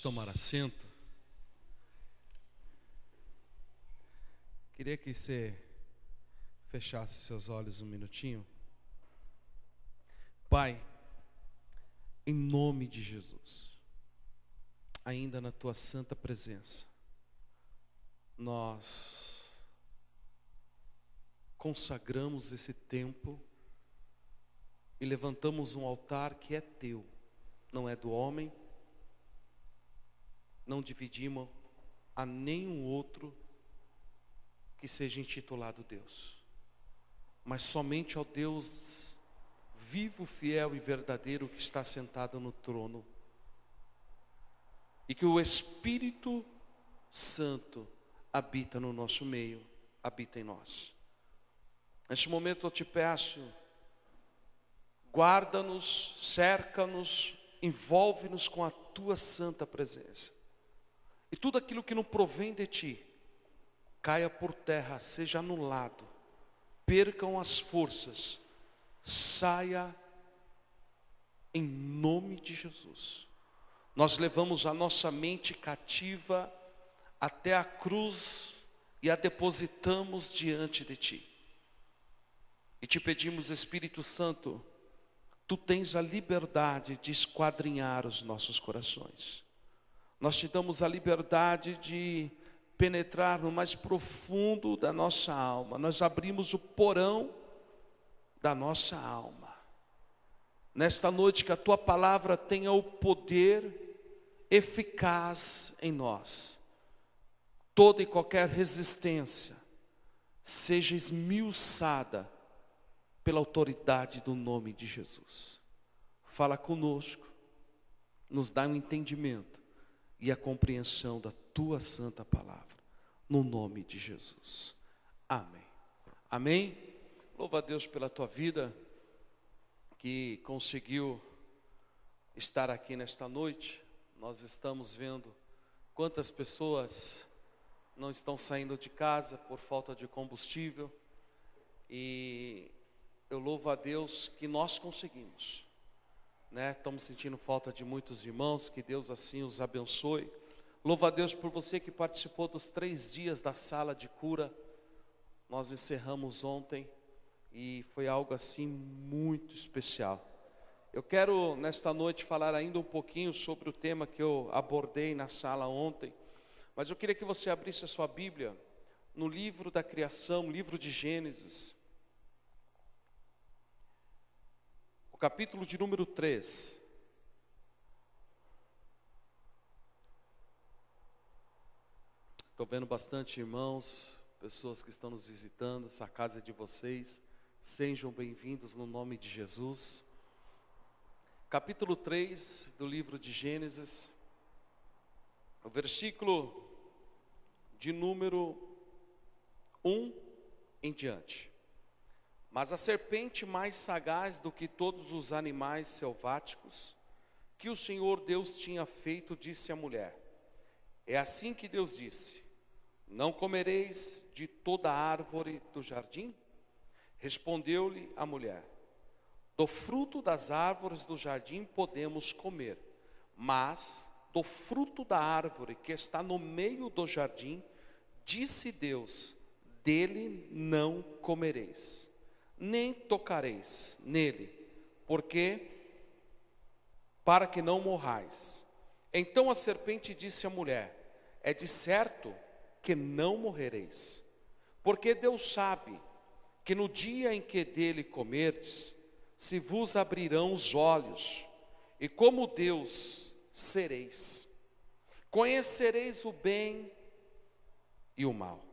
tomar assento, queria que você fechasse seus olhos um minutinho. Pai, em nome de Jesus, ainda na tua santa presença, nós consagramos esse tempo e levantamos um altar que é teu, não é do homem. Não dividimos a nenhum outro que seja intitulado Deus, mas somente ao Deus vivo, fiel e verdadeiro que está sentado no trono, e que o Espírito Santo habita no nosso meio, habita em nós. Neste momento eu te peço, guarda-nos, cerca-nos, envolve-nos com a tua santa presença. E tudo aquilo que não provém de ti, caia por terra, seja anulado, percam as forças, saia em nome de Jesus. Nós levamos a nossa mente cativa até a cruz e a depositamos diante de ti. E te pedimos, Espírito Santo, tu tens a liberdade de esquadrinhar os nossos corações. Nós te damos a liberdade de penetrar no mais profundo da nossa alma. Nós abrimos o porão da nossa alma. Nesta noite que a tua palavra tenha o poder eficaz em nós. Toda e qualquer resistência seja esmiuçada pela autoridade do nome de Jesus. Fala conosco, nos dá um entendimento e a compreensão da tua santa palavra, no nome de Jesus. Amém. Amém. Louva a Deus pela tua vida, que conseguiu estar aqui nesta noite. Nós estamos vendo quantas pessoas não estão saindo de casa por falta de combustível, e eu louvo a Deus que nós conseguimos. Estamos sentindo falta de muitos irmãos, que Deus assim os abençoe. Louvo a Deus por você que participou dos 3 dias da sala de cura. Nós encerramos ontem e foi algo assim muito especial. Eu quero nesta noite falar ainda um pouquinho sobre o tema que eu abordei na sala ontem, mas eu queria que você abrisse a sua Bíblia no livro da criação, livro de Gênesis, o capítulo de número 3. Estou vendo bastante irmãos, pessoas que estão nos visitando. Essa casa é de vocês. Sejam bem-vindos no nome de Jesus. Capítulo 3 do livro de Gênesis, o versículo de número 1 em diante. Mas a serpente, mais sagaz do que todos os animais selváticos que o Senhor Deus tinha feito, disse à mulher: é assim que Deus disse: não comereis de toda árvore do jardim? Respondeu-lhe a mulher: do fruto das árvores do jardim podemos comer, mas do fruto da árvore que está no meio do jardim, disse Deus: dele não comereis, nem tocareis nele, para que não morrais. Então a serpente disse à mulher: é de certo que não morrereis, porque Deus sabe que no dia em que dele comerdes, se vos abrirão os olhos, e como Deus sereis, conhecereis o bem e o mal.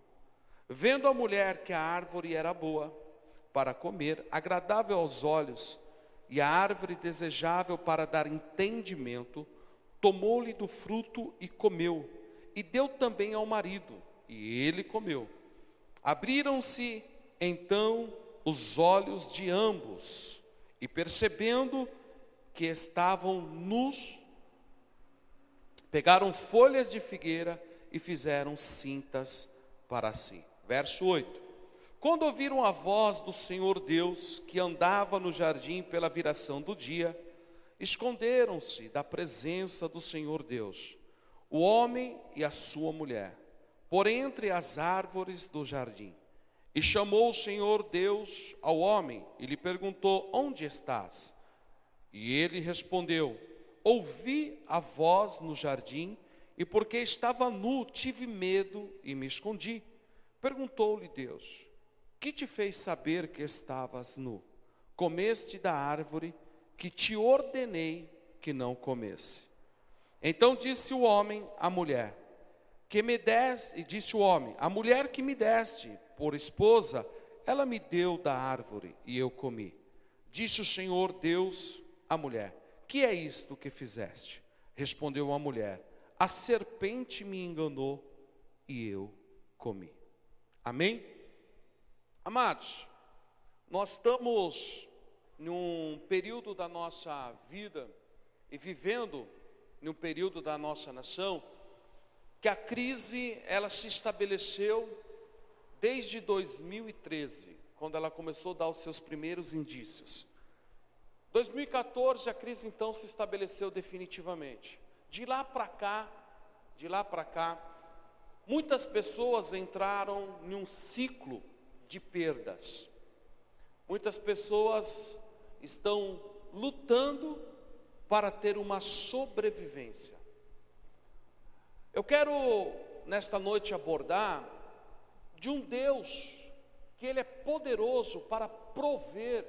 Vendo a mulher que a árvore era boa para comer, agradável aos olhos, e a árvore desejável para dar entendimento, tomou-lhe do fruto e comeu, e deu também ao marido, e ele comeu. Abriram-se então os olhos de ambos, e percebendo que estavam nus, pegaram folhas de figueira e fizeram cintas para si. Verso 8. Quando ouviram a voz do Senhor Deus, que andava no jardim pela viração do dia, esconderam-se da presença do Senhor Deus, o homem e a sua mulher, por entre as árvores do jardim. E chamou o Senhor Deus ao homem e lhe perguntou: onde estás? E ele respondeu: ouvi a voz no jardim, e porque estava nu, tive medo e me escondi. Perguntou-lhe Deus: que te fez saber que estavas nu? Comeste da árvore que te ordenei que não comesse. Então disse o homem à mulher que me deste, e disse o homem: a mulher que me deste por esposa, ela me deu da árvore e eu comi. Disse o Senhor Deus à mulher: que é isto que fizeste? Respondeu a mulher: a serpente me enganou e eu comi. Amém? Amados, nós estamos num período da nossa vida e vivendo num período da nossa nação que a crise, ela se estabeleceu desde 2013, quando ela começou a dar os seus primeiros indícios. 2014 a crise então se estabeleceu definitivamente. De lá para cá, muitas pessoas entraram em um ciclo de perdas. Muitas pessoas estão lutando para ter uma sobrevivência. Eu quero nesta noite abordar de um Deus que Ele é poderoso para prover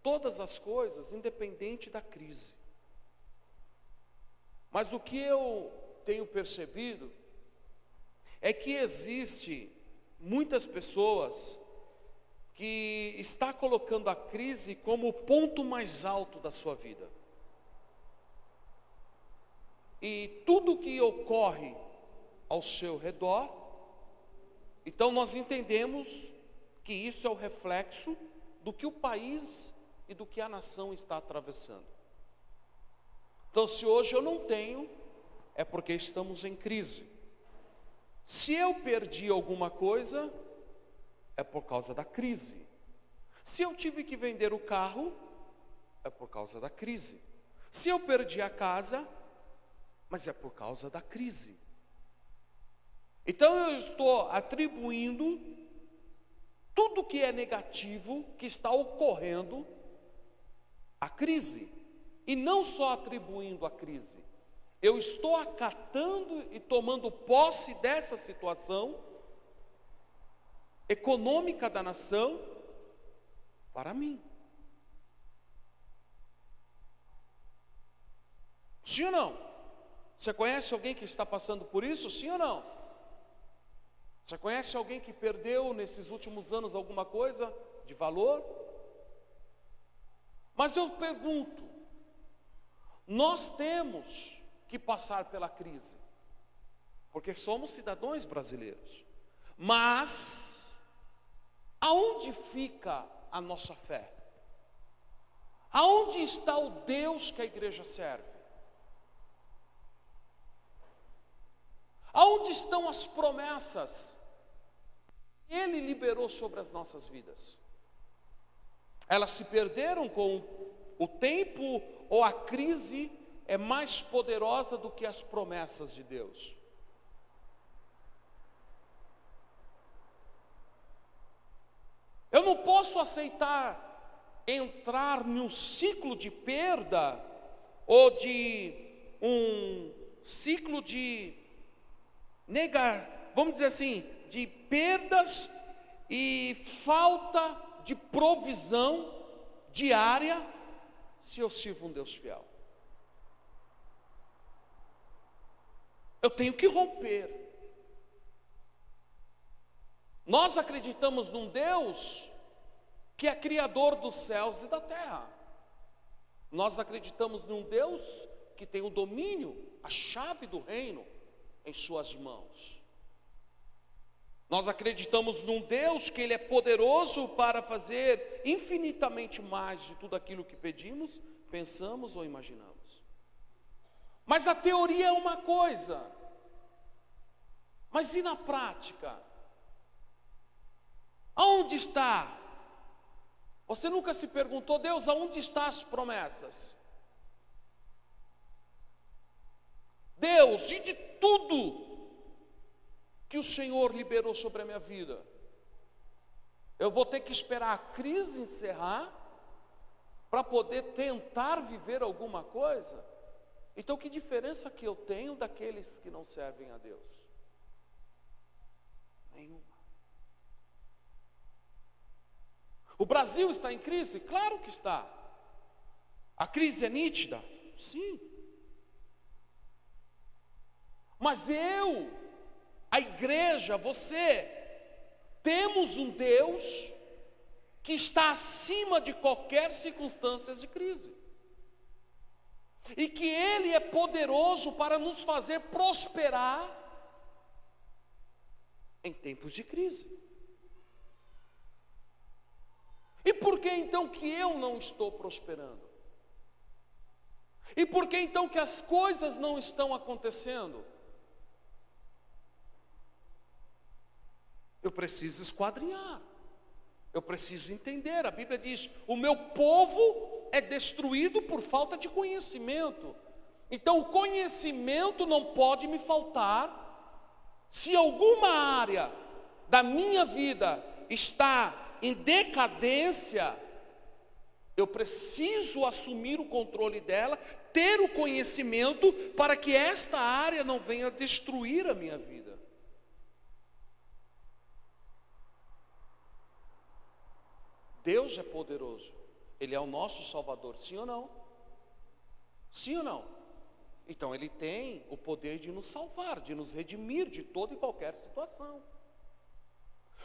todas as coisas, independente da crise. Mas o que eu tenho percebido é que existe muitas pessoas que está colocando a crise como o ponto mais alto da sua vida. E tudo que ocorre ao seu redor, então nós entendemos que isso é o reflexo do que o país e do que a nação está atravessando. Então, se hoje eu não tenho, é porque estamos em crise. Se eu perdi alguma coisa, é por causa da crise. Se eu tive que vender o carro, é por causa da crise. Se eu perdi a casa, mas é por causa da crise. Então eu estou atribuindo tudo que é negativo, que está ocorrendo, à crise. E não só atribuindo à crise, eu estou acatando e tomando posse dessa situação econômica da nação para mim. Sim ou não? Você conhece alguém que está passando por isso? Sim ou não? Você conhece alguém que perdeu nesses últimos anos alguma coisa de valor? Mas eu pergunto, nós temos que passar pela crise, porque somos cidadãos brasileiros. Mas aonde fica a nossa fé? Aonde está o Deus que a igreja serve? Aonde estão as promessas que Ele liberou sobre as nossas vidas? Elas se perderam com o tempo, ou a crise é mais poderosa do que as promessas de Deus? Eu não posso aceitar entrar num ciclo de perda, ou de um ciclo de vamos dizer assim, de perdas e falta de provisão diária, se eu sirvo um Deus fiel. Eu tenho que romper. Nós acreditamos num Deus que é criador dos céus e da terra. Nós acreditamos num Deus que tem o domínio, a chave do reino em suas mãos. Nós acreditamos num Deus que Ele é poderoso para fazer infinitamente mais de tudo aquilo que pedimos, pensamos ou imaginamos. Mas a teoria é uma coisa, mas e na prática? Aonde está? Você nunca se perguntou: Deus, aonde estão as promessas? Deus, e de tudo que o Senhor liberou sobre a minha vida, eu vou ter que esperar a crise encerrar para poder tentar viver alguma coisa? Então, que diferença que eu tenho daqueles que não servem a Deus? Nenhuma. O Brasil está em crise? Claro que está. A crise é nítida? Sim. Mas eu, a igreja, você, temos um Deus que está acima de qualquer circunstância de crise. E que Ele é poderoso para nos fazer prosperar em tempos de crise. E por que então que eu não estou prosperando? E por que então que as coisas não estão acontecendo? Eu preciso esquadrinhar. Eu preciso entender. A Bíblia diz: o meu povo é destruído por falta de conhecimento. Então o conhecimento não pode me faltar. Se alguma área da minha vida está em decadência, eu preciso assumir o controle dela, ter o conhecimento para que esta área não venha destruir a minha vida. Deus é poderoso, Ele é o nosso Salvador, sim ou não? Sim ou não? Então Ele tem o poder de nos salvar, de nos redimir de toda e qualquer situação.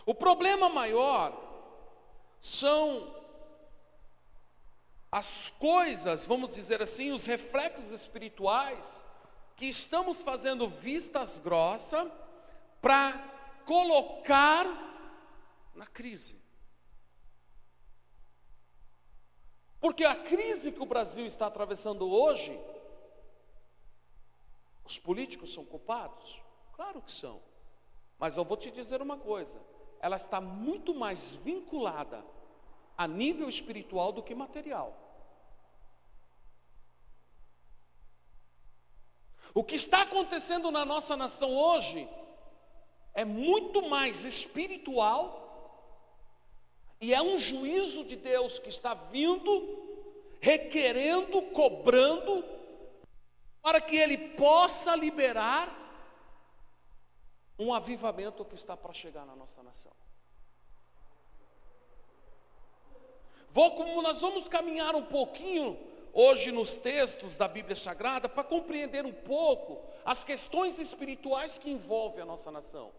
O problema maior são as coisas, vamos dizer assim, os reflexos espirituais que estamos fazendo vistas grossas para colocar na crise. Porque a crise que o Brasil está atravessando hoje, os políticos são culpados? Claro que são. Mas eu vou te dizer uma coisa, ela está muito mais vinculada a nível espiritual do que material. O que está acontecendo na nossa nação hoje é muito mais espiritual, e é um juízo de Deus que está vindo, requerendo, cobrando, para que Ele possa liberar um avivamento que está para chegar na nossa nação. Como nós vamos caminhar um pouquinho hoje nos textos da Bíblia Sagrada para compreender um pouco as questões espirituais que envolvem a nossa nação.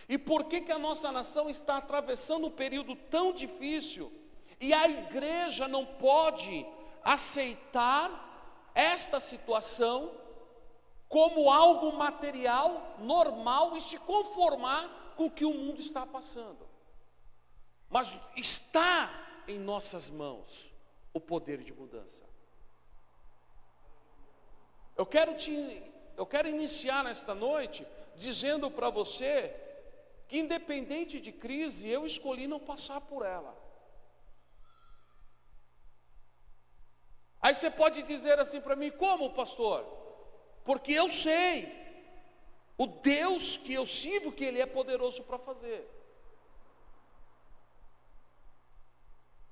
E por que a nossa nação está atravessando um período tão difícil e a igreja não pode aceitar esta situação como algo material, normal, e se conformar com o que o mundo está passando. Mas está em nossas mãos o poder de mudança. Eu quero iniciar nesta noite dizendo para você que, independente de crise, eu escolhi não passar por ela. Aí você pode dizer assim para mim: como, pastor? Porque eu sei o Deus que eu sirvo, que Ele é poderoso para fazer.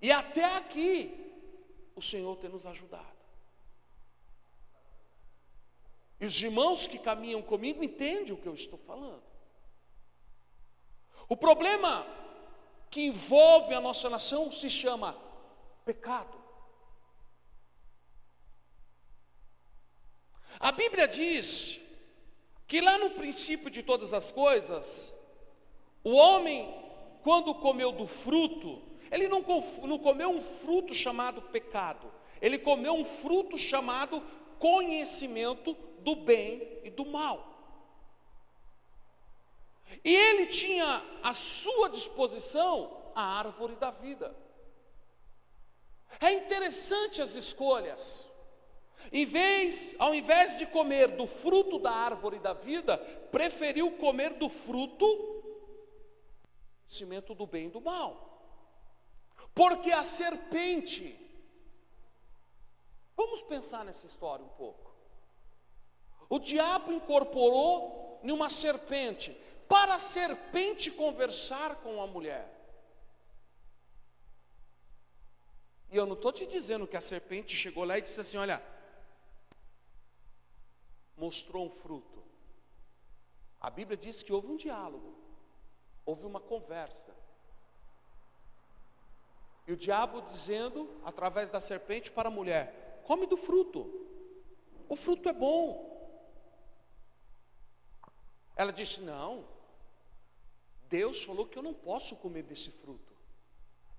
E até aqui o Senhor tem nos ajudado. E os irmãos que caminham comigo entendem o que eu estou falando. O problema que envolve a nossa nação se chama pecado. A Bíblia diz que lá no princípio de todas as coisas, o homem, quando comeu do fruto, ele não comeu um fruto chamado pecado, ele comeu um fruto chamado conhecimento do bem e do mal. E ele tinha à sua disposição a árvore da vida. É interessante as escolhas. Ao invés de comer do fruto da árvore da vida, preferiu comer do fruto do conhecimento do bem e do mal. Porque a serpente, vamos pensar nessa história um pouco. O diabo incorporou em uma serpente, para a serpente conversar com a mulher. E eu não estou te dizendo que a serpente chegou lá e disse assim, olha, mostrou um fruto. A Bíblia diz que houve um diálogo, houve uma conversa. E o diabo dizendo, através da serpente para a mulher, come do fruto, o fruto é bom. Ela disse, não, Deus falou que eu não posso comer desse fruto.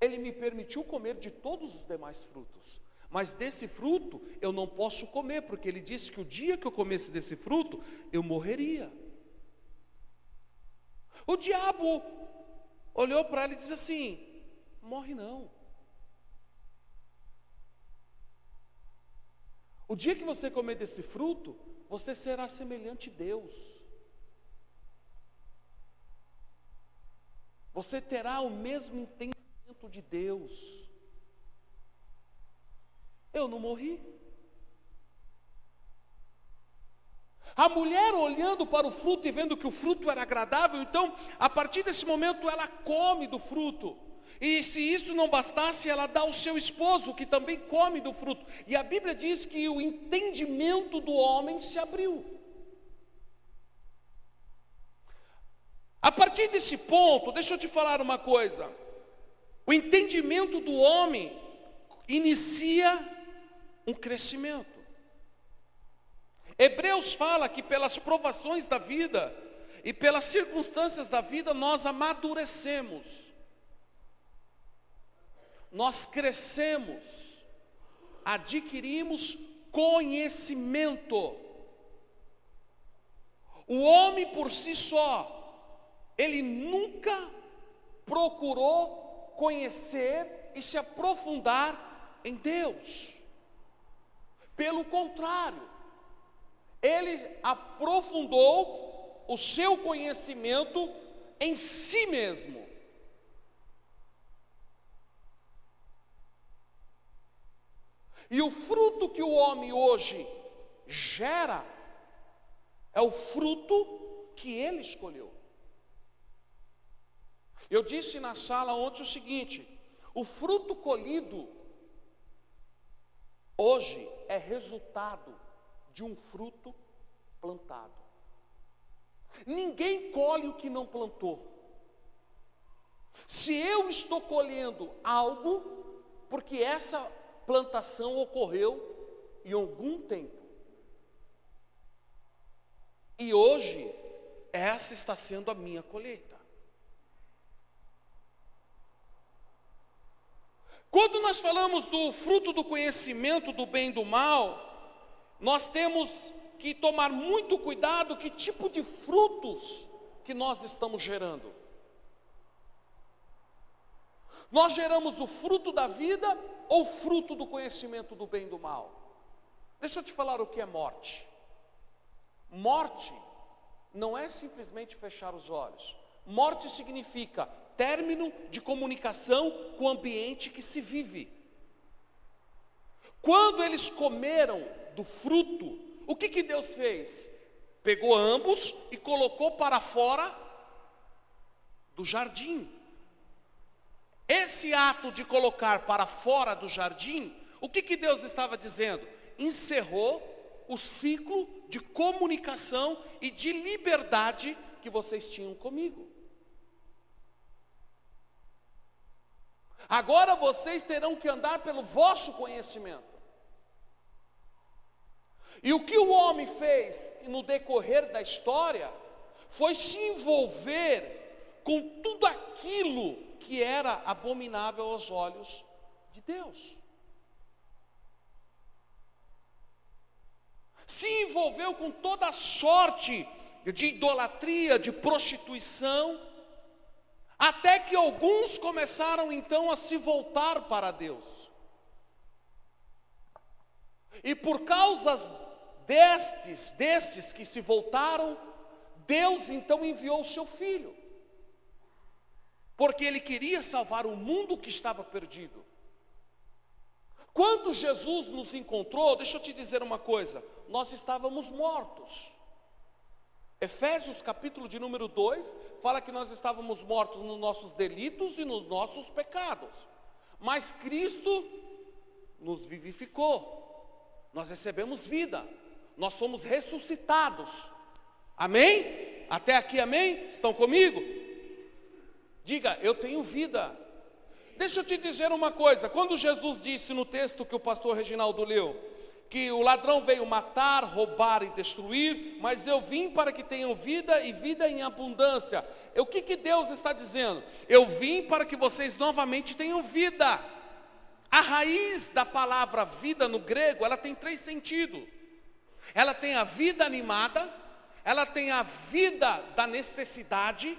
Ele me permitiu comer de todos os demais frutos, mas desse fruto eu não posso comer, porque ele disse que o dia que eu comesse desse fruto, eu morreria. O diabo olhou para ela e disse assim, morre não. O dia que você comer desse fruto, você será semelhante a Deus. Você terá o mesmo entendimento de Deus. Eu não morri. A mulher olhando para o fruto e vendo que o fruto era agradável, então, a partir desse momento, ela come do fruto. E se isso não bastasse, ela dá ao seu esposo, que também come do fruto. E a Bíblia diz que o entendimento do homem se abriu. A partir desse ponto, deixa eu te falar uma coisa. O entendimento do homem inicia um crescimento. Hebreus fala que pelas provações da vida e pelas circunstâncias da vida nós amadurecemos. Nós crescemos, adquirimos conhecimento. O homem por si só, ele nunca procurou conhecer e se aprofundar em Deus. Pelo contrário, ele aprofundou o seu conhecimento em si mesmo. E o fruto que o homem hoje gera é o fruto que ele escolheu. Eu disse na sala ontem o seguinte: o fruto colhido hoje é resultado de um fruto plantado. Ninguém colhe o que não plantou. Se eu estou colhendo algo, porque essa plantação ocorreu em algum tempo. E hoje, essa está sendo a minha colheita. Quando nós falamos do fruto do conhecimento do bem e do mal, nós temos que tomar muito cuidado que tipo de frutos que nós estamos gerando. Nós geramos o fruto da vida ou o fruto do conhecimento do bem e do mal? Deixa eu te falar o que é morte. Morte não é simplesmente fechar os olhos. Morte significa término de comunicação com o ambiente que se vive. Quando eles comeram do fruto, o que Deus fez? Pegou ambos e colocou para fora do jardim. Esse ato de colocar para fora do jardim, o que Deus estava dizendo? Encerrou o ciclo de comunicação e de liberdade que vocês tinham comigo. Agora vocês terão que andar pelo vosso conhecimento. E o que o homem fez no decorrer da história foi se envolver com tudo aquilo que era abominável aos olhos de Deus. Se envolveu com toda a sorte de idolatria, de prostituição, até que alguns começaram então a se voltar para Deus. E por causa destes que se voltaram, Deus então enviou o seu Filho. Porque Ele queria salvar o mundo que estava perdido. Quando Jesus nos encontrou, deixa eu te dizer uma coisa, nós estávamos mortos. Efésios capítulo de número 2, fala que nós estávamos mortos nos nossos delitos e nos nossos pecados. Mas Cristo nos vivificou, nós recebemos vida, nós somos ressuscitados. Amém? Até aqui, amém? Estão comigo? Diga, eu tenho vida. Deixa eu te dizer uma coisa, quando Jesus disse no texto que o pastor Reginaldo leu, que o ladrão veio matar, roubar e destruir, mas eu vim para que tenham vida e vida em abundância. O que Deus está dizendo? Eu vim para que vocês novamente tenham vida. A raiz da palavra vida no grego, ela tem 3 sentidos. Ela tem a vida animada, ela tem a vida da necessidade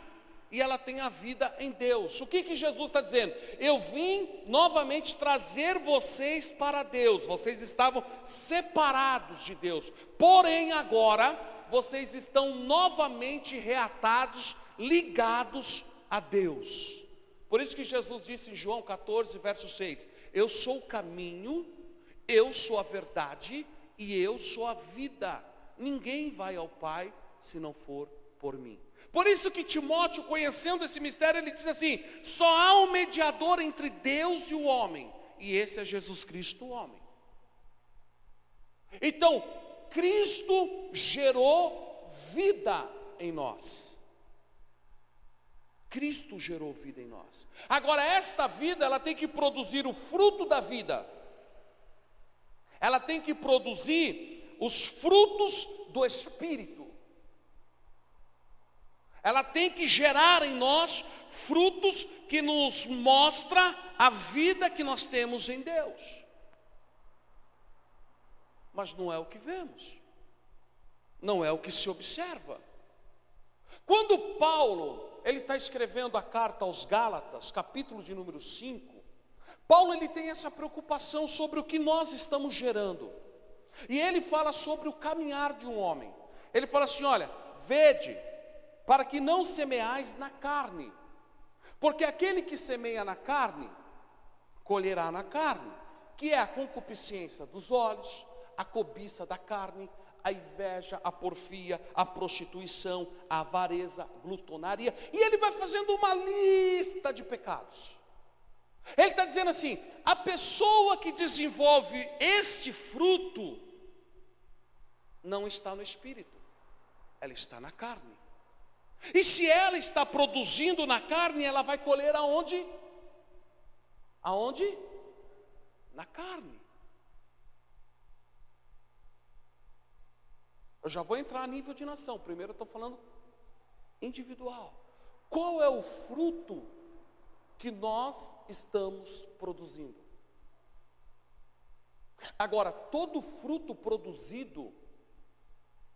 e ela tem a vida em Deus. O que Jesus está dizendo? Eu vim novamente trazer vocês para Deus. Vocês estavam separados de Deus. Porém agora, vocês estão novamente reatados, ligados a Deus. Por isso que Jesus disse em João 14, verso 6. Eu sou o caminho, eu sou a verdade e eu sou a vida. Ninguém vai ao Pai se não for por mim. Por isso que Timóteo, conhecendo esse mistério, ele diz assim: só há um mediador entre Deus e o homem, e esse é Jesus Cristo, o homem. Então, Cristo gerou vida em nós. Cristo gerou vida em nós. Agora, esta vida, ela tem que produzir o fruto da vida. Ela tem que produzir os frutos do Espírito. Ela tem que gerar em nós frutos que nos mostra a vida que nós temos em Deus. Mas não é o que vemos. Não é o que se observa. Quando Paulo, ele está escrevendo a carta aos Gálatas, capítulo de número 5, Paulo ele tem essa preocupação sobre o que nós estamos gerando. E ele fala sobre o caminhar de um homem. Ele fala assim, olha, vede, para que não semeais na carne, porque aquele que semeia na carne, colherá na carne, que é a concupiscência dos olhos, a cobiça da carne, a inveja, a porfia, a prostituição, a avareza, a glutonaria, e ele vai fazendo uma lista de pecados. Ele está dizendo assim, a pessoa que desenvolve este fruto, não está no espírito, ela está na carne. E se ela está produzindo na carne, ela vai colher aonde? Aonde? Na carne. Eu já vou entrar a nível de nação. Primeiro eu estou falando individual. Qual é o fruto que nós estamos produzindo? Agora, todo fruto produzido,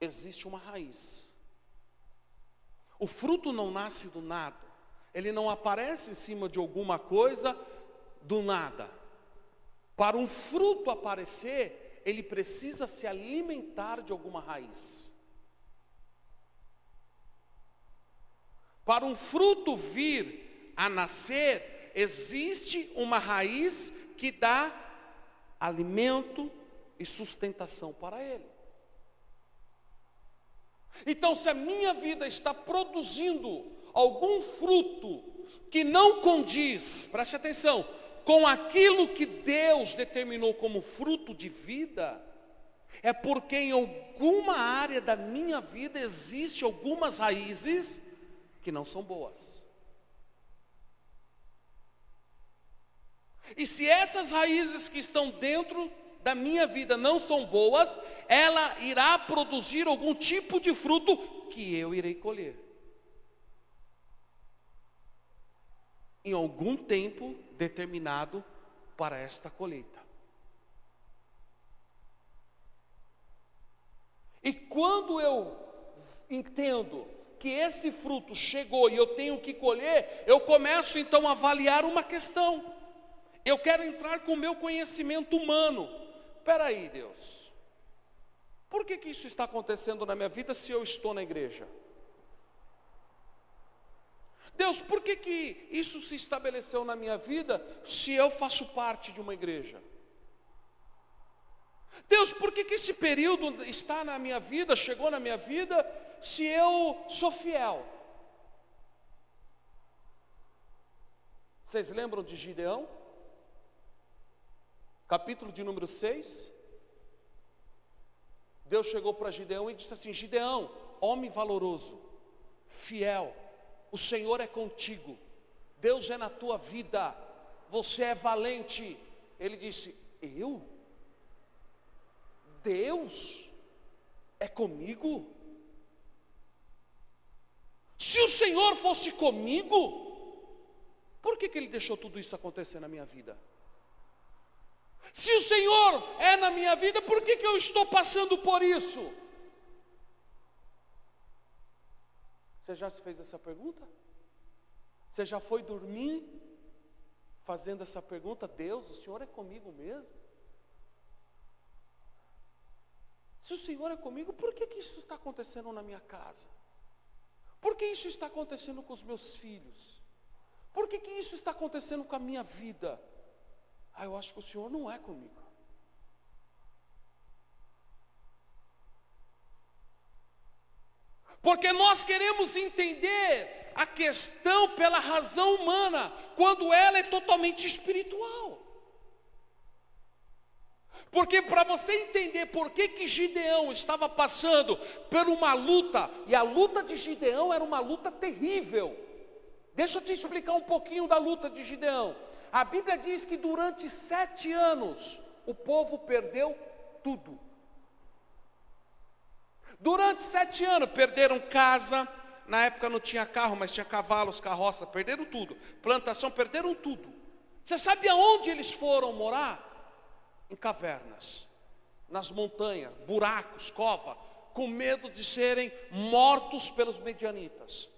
existe uma raiz. O fruto não nasce do nada, ele não aparece em cima de alguma coisa do nada. Para um fruto aparecer, ele precisa se alimentar de alguma raiz. Para um fruto vir a nascer, existe uma raiz que dá alimento e sustentação para ele. Então, se a minha vida está produzindo algum fruto que não condiz, preste atenção, com aquilo que Deus determinou como fruto de vida, é porque em alguma área da minha vida existe algumas raízes que não são boas. E se essas raízes que estão dentro da minha vida não são boas, ela irá produzir algum tipo de fruto que eu irei colher. Em algum tempo determinado para esta colheita. E quando eu entendo que esse fruto chegou e eu tenho que colher, eu começo então a avaliar uma questão. Eu quero entrar com o meu conhecimento humano. Espera aí, Deus, por que isso está acontecendo na minha vida se eu estou na igreja? Deus, por que isso se estabeleceu na minha vida se eu faço parte de uma igreja? Deus, por que esse período está na minha vida, chegou na minha vida, se eu sou fiel? Vocês lembram de Gideão? Capítulo de número 6. Deus chegou para Gideão e disse assim: Gideão, homem valoroso, fiel, o Senhor é contigo, Deus é na tua vida, você é valente. Ele disse: eu? Deus é comigo? Se o Senhor fosse comigo, por que Ele deixou tudo isso acontecer na minha vida? Se o Senhor é na minha vida, por que eu estou passando por isso? Você já se fez essa pergunta? Você já foi dormir fazendo essa pergunta? Deus, o Senhor é comigo mesmo? Se o Senhor é comigo, por que isso está acontecendo na minha casa? Por que isso está acontecendo com os meus filhos? Por que isso está acontecendo com a minha vida? Eu acho que o Senhor não é comigo. Porque nós queremos entender a questão pela razão humana, quando ela é totalmente espiritual. Porque para você entender por que Gideão estava passando por uma luta, e a luta de Gideão era uma luta terrível. Deixa eu te explicar um pouquinho da luta de Gideão. A Bíblia diz que durante 7 anos o povo perdeu tudo. Durante 7 anos perderam casa, na época não tinha carro, mas tinha cavalos, carroça, perderam tudo. Plantação, perderam tudo. Você sabe aonde eles foram morar? Em cavernas, nas montanhas, buracos, cova, com medo de serem mortos pelos medianitas.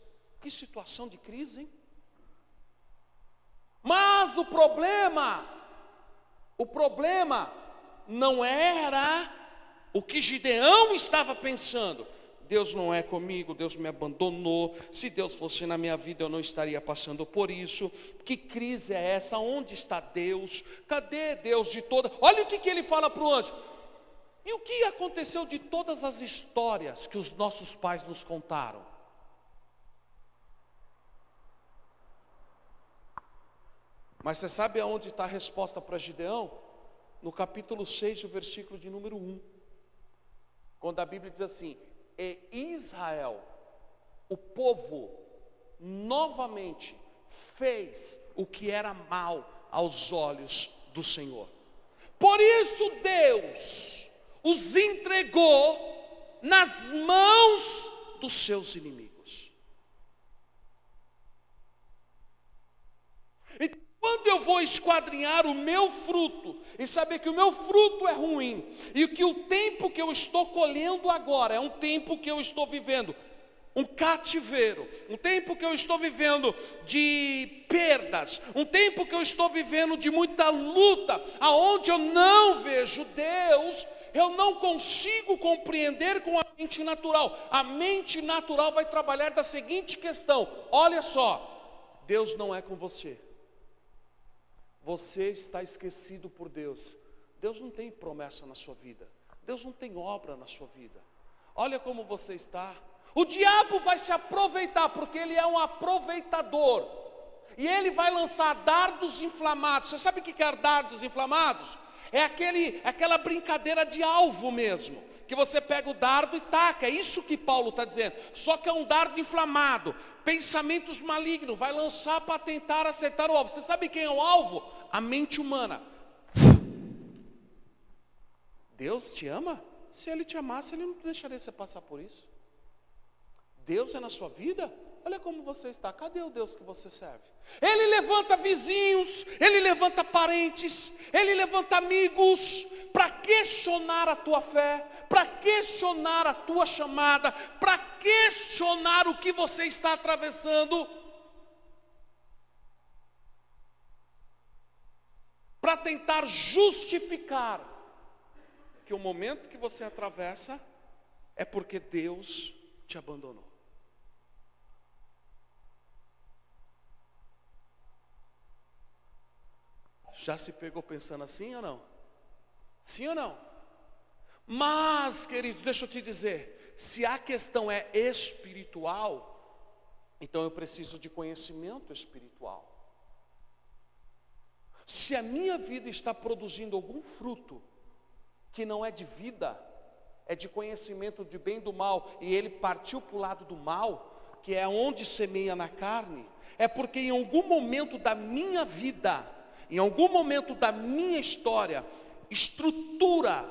Que situação de crise, hein? Mas o problema não era o que Gideão estava pensando. Deus não é comigo, Deus me abandonou. Se Deus fosse na minha vida, eu não estaria passando por isso. Que crise é essa? Onde está Deus? Cadê Deus de toda? Olha o que ele fala para o anjo. E o que aconteceu de todas as histórias que os nossos pais nos contaram? Mas você sabe aonde está a resposta para Gideão? No capítulo 6, o versículo de número 1. Quando a Bíblia diz assim: e Israel, o povo, novamente fez o que era mal aos olhos do Senhor. Por isso Deus os entregou nas mãos dos seus inimigos. E quando eu vou esquadrinhar o meu fruto e saber que o meu fruto é ruim e que o tempo que eu estou colhendo agora é um tempo que eu estou vivendo um cativeiro, um tempo que eu estou vivendo de perdas, um tempo que eu estou vivendo de muita luta, aonde eu não vejo Deus, eu não consigo compreender com a mente natural. A mente natural vai trabalhar da seguinte questão: olha só, Deus não é com você. Você está esquecido por Deus. Deus não tem promessa na sua vida. Deus não tem obra na sua vida. Olha como você está. O diabo vai se aproveitar, porque ele é um aproveitador. E ele vai lançar dardos inflamados. Você sabe o que é dardos inflamados? É aquela brincadeira de alvo mesmo, que você pega o dardo e taca. É isso que Paulo está dizendo. Só que é um dardo inflamado. Pensamentos malignos, vai lançar para tentar acertar o alvo. Você sabe quem é o alvo? A mente humana. Deus te ama? Se Ele te amasse, Ele não deixaria você passar por isso. Deus é na sua vida? Olha como você está. Cadê o Deus que você serve? Ele levanta vizinhos, Ele levanta parentes, Ele levanta amigos para questionar a tua fé, para questionar a tua chamada, para questionar o que você está atravessando, para tentar justificar que o momento que você atravessa é porque Deus te abandonou. Já se pegou pensando assim ou não? Sim ou não? Mas, queridos, deixa eu te dizer, se a questão é espiritual, então eu preciso de conhecimento espiritual. Se a minha vida está produzindo algum fruto que não é de vida, é de conhecimento de bem e do mal, e ele partiu para o lado do mal, que é onde semeia na carne, é porque em algum momento da minha vida, em algum momento da minha história, estrutura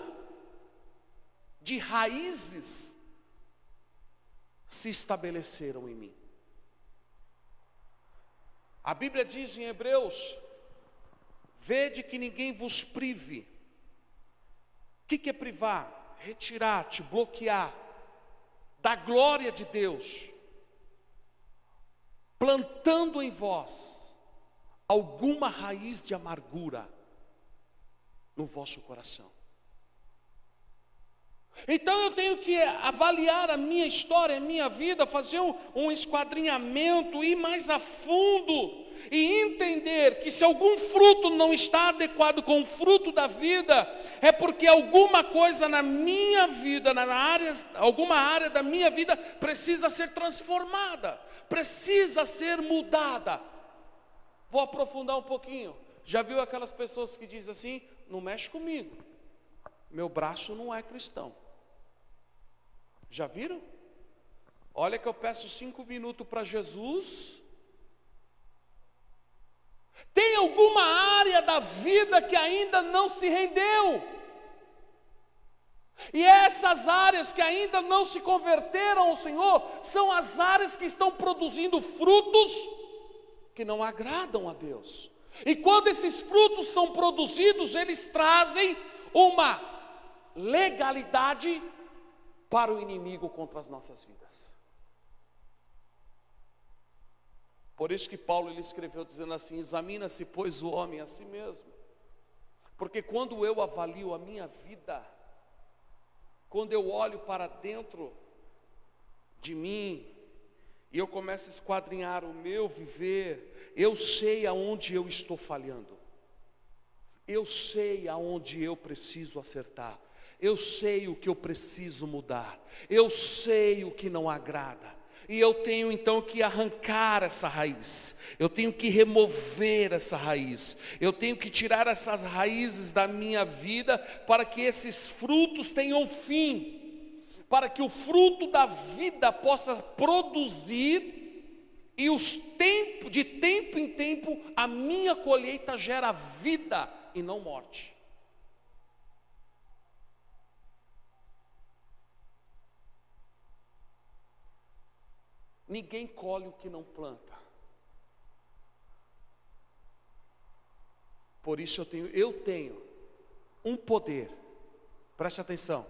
de raízes se estabeleceram em mim. A Bíblia diz em Hebreus: vede que ninguém vos prive. O que é privar? Retirar, te bloquear da glória de Deus, plantando em vós alguma raiz de amargura no vosso coração. Então eu tenho que avaliar a minha história, a minha vida, fazer um esquadrinhamento, ir mais a fundo e entender que se algum fruto não está adequado com o fruto da vida, é porque alguma coisa na minha vida, alguma área da minha vida precisa ser transformada, precisa ser mudada. Vou aprofundar um pouquinho. Já viu aquelas pessoas que dizem assim: não mexe comigo, meu braço não é cristão. Já viram? Olha que eu peço 5 minutos para Jesus. Tem alguma área da vida que ainda não se rendeu. E essas áreas que ainda não se converteram ao Senhor, são as áreas que estão produzindo frutos que não agradam a Deus. E quando esses frutos são produzidos, eles trazem uma legalidade para o inimigo contra as nossas vidas. Por isso que Paulo ele escreveu dizendo assim: examina-se, pois, o homem a si mesmo. Porque quando eu avalio a minha vida, quando eu olho para dentro de mim, e eu começo a esquadrinhar o meu viver, eu sei aonde eu estou falhando. Eu sei aonde eu preciso acertar. Eu sei o que eu preciso mudar. Eu sei o que não agrada. E eu tenho então que arrancar essa raiz. Eu tenho que remover essa raiz. Eu tenho que tirar essas raízes da minha vida para que esses frutos tenham fim. Para que o fruto da vida possa produzir e de tempo em tempo a minha colheita gera vida e não morte. Ninguém colhe o que não planta. Por isso eu tenho um poder. Preste atenção.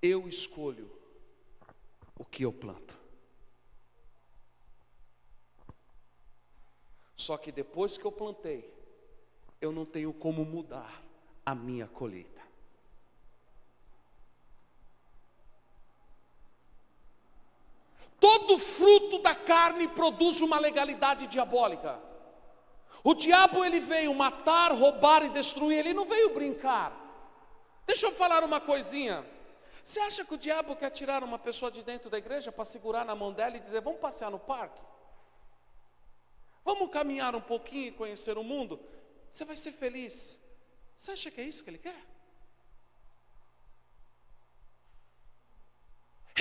Eu escolho o que eu planto. Só que depois que eu plantei, eu não tenho como mudar a minha colheita. Todo fruto da carne produz uma legalidade diabólica. O diabo ele veio matar, roubar e destruir, ele não veio brincar. Deixa eu falar uma coisinha. Você acha que o diabo quer tirar uma pessoa de dentro da igreja para segurar na mão dela e dizer: vamos passear no parque? Vamos caminhar um pouquinho e conhecer o mundo? Você vai ser feliz. Você acha que é isso que ele quer?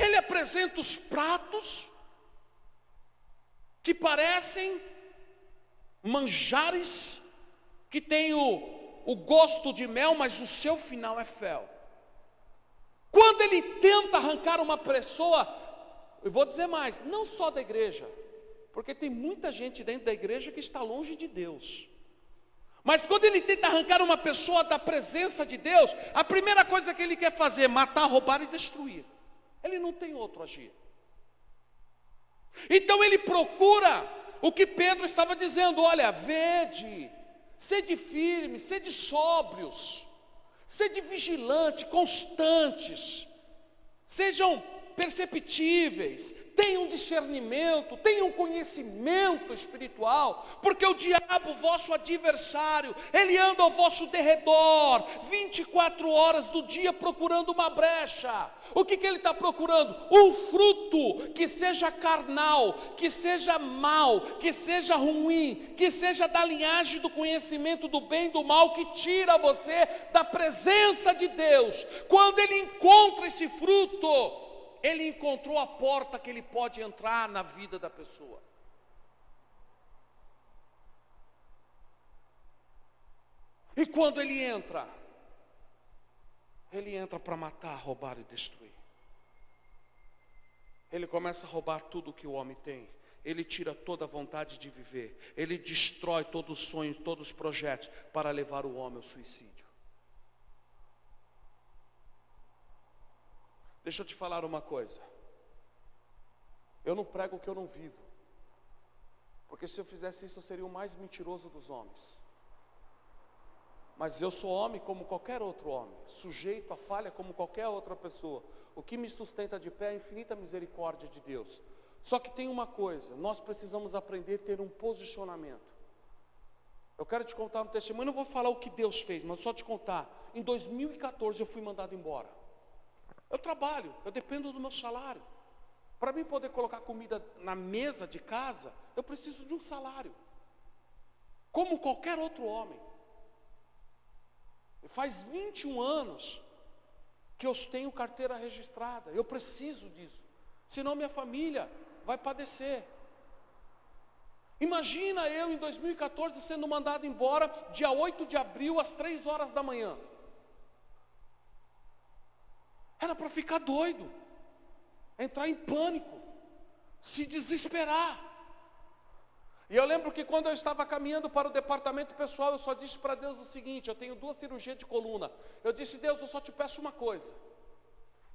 Ele apresenta os pratos que parecem manjares, que tem o gosto de mel, mas o seu final é fel. Quando ele tenta arrancar uma pessoa, eu vou dizer mais, não só da igreja, porque tem muita gente dentro da igreja que está longe de Deus. Mas quando ele tenta arrancar uma pessoa da presença de Deus, a primeira coisa que ele quer fazer é matar, roubar e destruir. Ele não tem outro agir. Então ele procura o que Pedro estava dizendo: olha, vede, sede firme, sede sóbrios, sede vigilante, constantes, sejam perceptíveis, tenham discernimento, tenham conhecimento espiritual, porque o diabo, vosso adversário, ele anda ao vosso derredor, 24 horas do dia procurando uma brecha. O que ele está procurando? Um fruto que seja carnal, que seja mau, que seja ruim, que seja da linhagem do conhecimento do bem e do mal, que tira você da presença de Deus. Quando ele encontra esse fruto, ele encontrou a porta que ele pode entrar na vida da pessoa. E quando ele entra para matar, roubar e destruir. Ele começa a roubar tudo que o homem tem. Ele tira toda a vontade de viver. Ele destrói todos os sonhos, todos os projetos, para levar o homem ao suicídio. Deixa eu te falar uma coisa. Eu não prego o que eu não vivo. Porque se eu fizesse isso, eu seria o mais mentiroso dos homens. Mas eu sou homem como qualquer outro homem, sujeito a falha como qualquer outra pessoa. O que me sustenta de pé é a infinita misericórdia de Deus. Só que tem uma coisa, nós precisamos aprender a ter um posicionamento. Eu quero te contar um testemunho, eu não vou falar o que Deus fez, mas só te contar. Em 2014 eu fui mandado embora. Eu trabalho, eu dependo do meu salário. Para mim poder colocar comida na mesa de casa, eu preciso de um salário. Como qualquer outro homem. Faz 21 anos que eu tenho carteira registrada. Eu preciso disso. Senão minha família vai padecer. Imagina eu em 2014 sendo mandado embora dia 8 de abril às 3 horas da manhã. Era para ficar doido, entrar em pânico, se desesperar. E eu lembro que quando eu estava caminhando para o departamento pessoal, eu só disse para Deus o seguinte: eu tenho 2 cirurgias de coluna. Eu disse: Deus, eu só te peço uma coisa.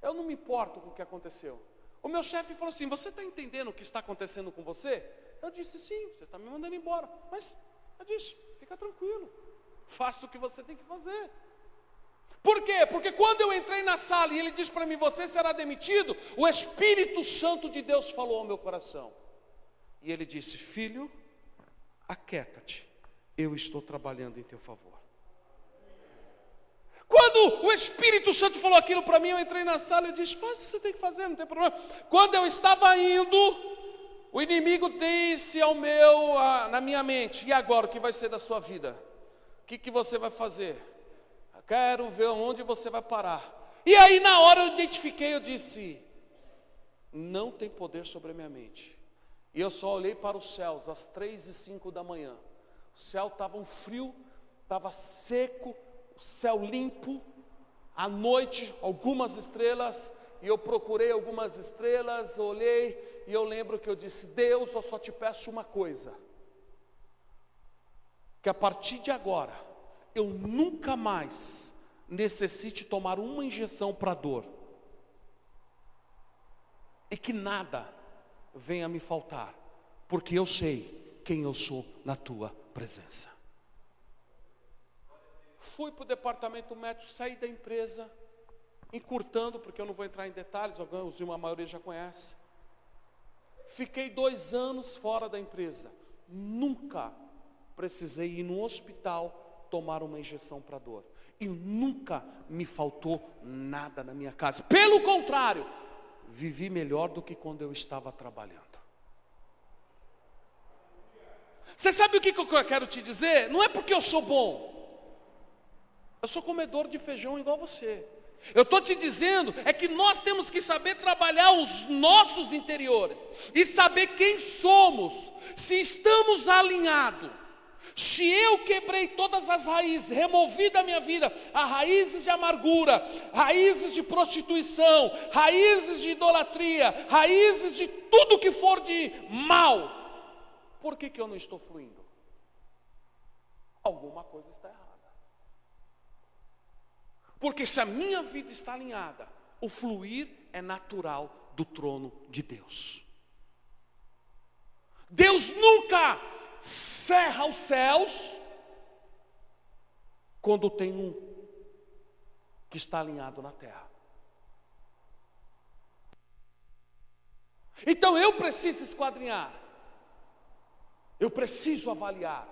Eu não me importo com o que aconteceu. O meu chefe falou assim: você está entendendo o que está acontecendo com você? Eu disse: sim, você está me mandando embora. Mas eu disse: fica tranquilo, faça o que você tem que fazer. Por quê? Porque quando eu entrei na sala e ele disse para mim: você será demitido, o Espírito Santo de Deus falou ao meu coração. E ele disse: filho, aquieta-te, eu estou trabalhando em teu favor. Quando o Espírito Santo falou aquilo para mim, eu entrei na sala e disse: faz o que você tem que fazer, não tem problema. Quando eu estava indo, o inimigo disse na minha mente: e agora, o que vai ser da sua vida? O que você vai fazer? Eu quero ver onde você vai parar. E aí na hora eu identifiquei, eu disse: não tem poder sobre a minha mente. E eu só olhei para os céus às 3:05 da manhã. O céu estava um frio, estava seco, o céu limpo. À noite, algumas estrelas. E eu procurei algumas estrelas, olhei, e eu lembro que eu disse: Deus, eu só te peço uma coisa. Que a partir de agora, eu nunca mais necessite tomar uma injeção para dor. E que nada venha me faltar, porque eu sei quem eu sou na tua presença. Fui para o departamento médico, saí da empresa, encurtando, porque eu não vou entrar em detalhes, alguns, a maioria já conhece. Fiquei 2 anos fora da empresa, nunca precisei ir no hospital tomar uma injeção para dor, e nunca me faltou nada na minha casa, pelo contrário, vivi melhor do que quando eu estava trabalhando. Você sabe o que eu quero te dizer? Não é porque eu sou bom. Eu sou comedor de feijão igual você. Eu estou te dizendo é que nós temos que saber trabalhar os nossos interiores. E saber quem somos. Se estamos alinhados. Se eu quebrei todas as raízes, removi da minha vida as raízes de amargura, raízes de prostituição, raízes de idolatria, raízes de tudo que for de mal, por que eu não estou fluindo? Alguma coisa está errada. Porque se a minha vida está alinhada, o fluir é natural do trono de Deus. Deus nunca cerra os céus quando tem um que está alinhado na terra. Então eu preciso esquadrinhar, eu preciso avaliar.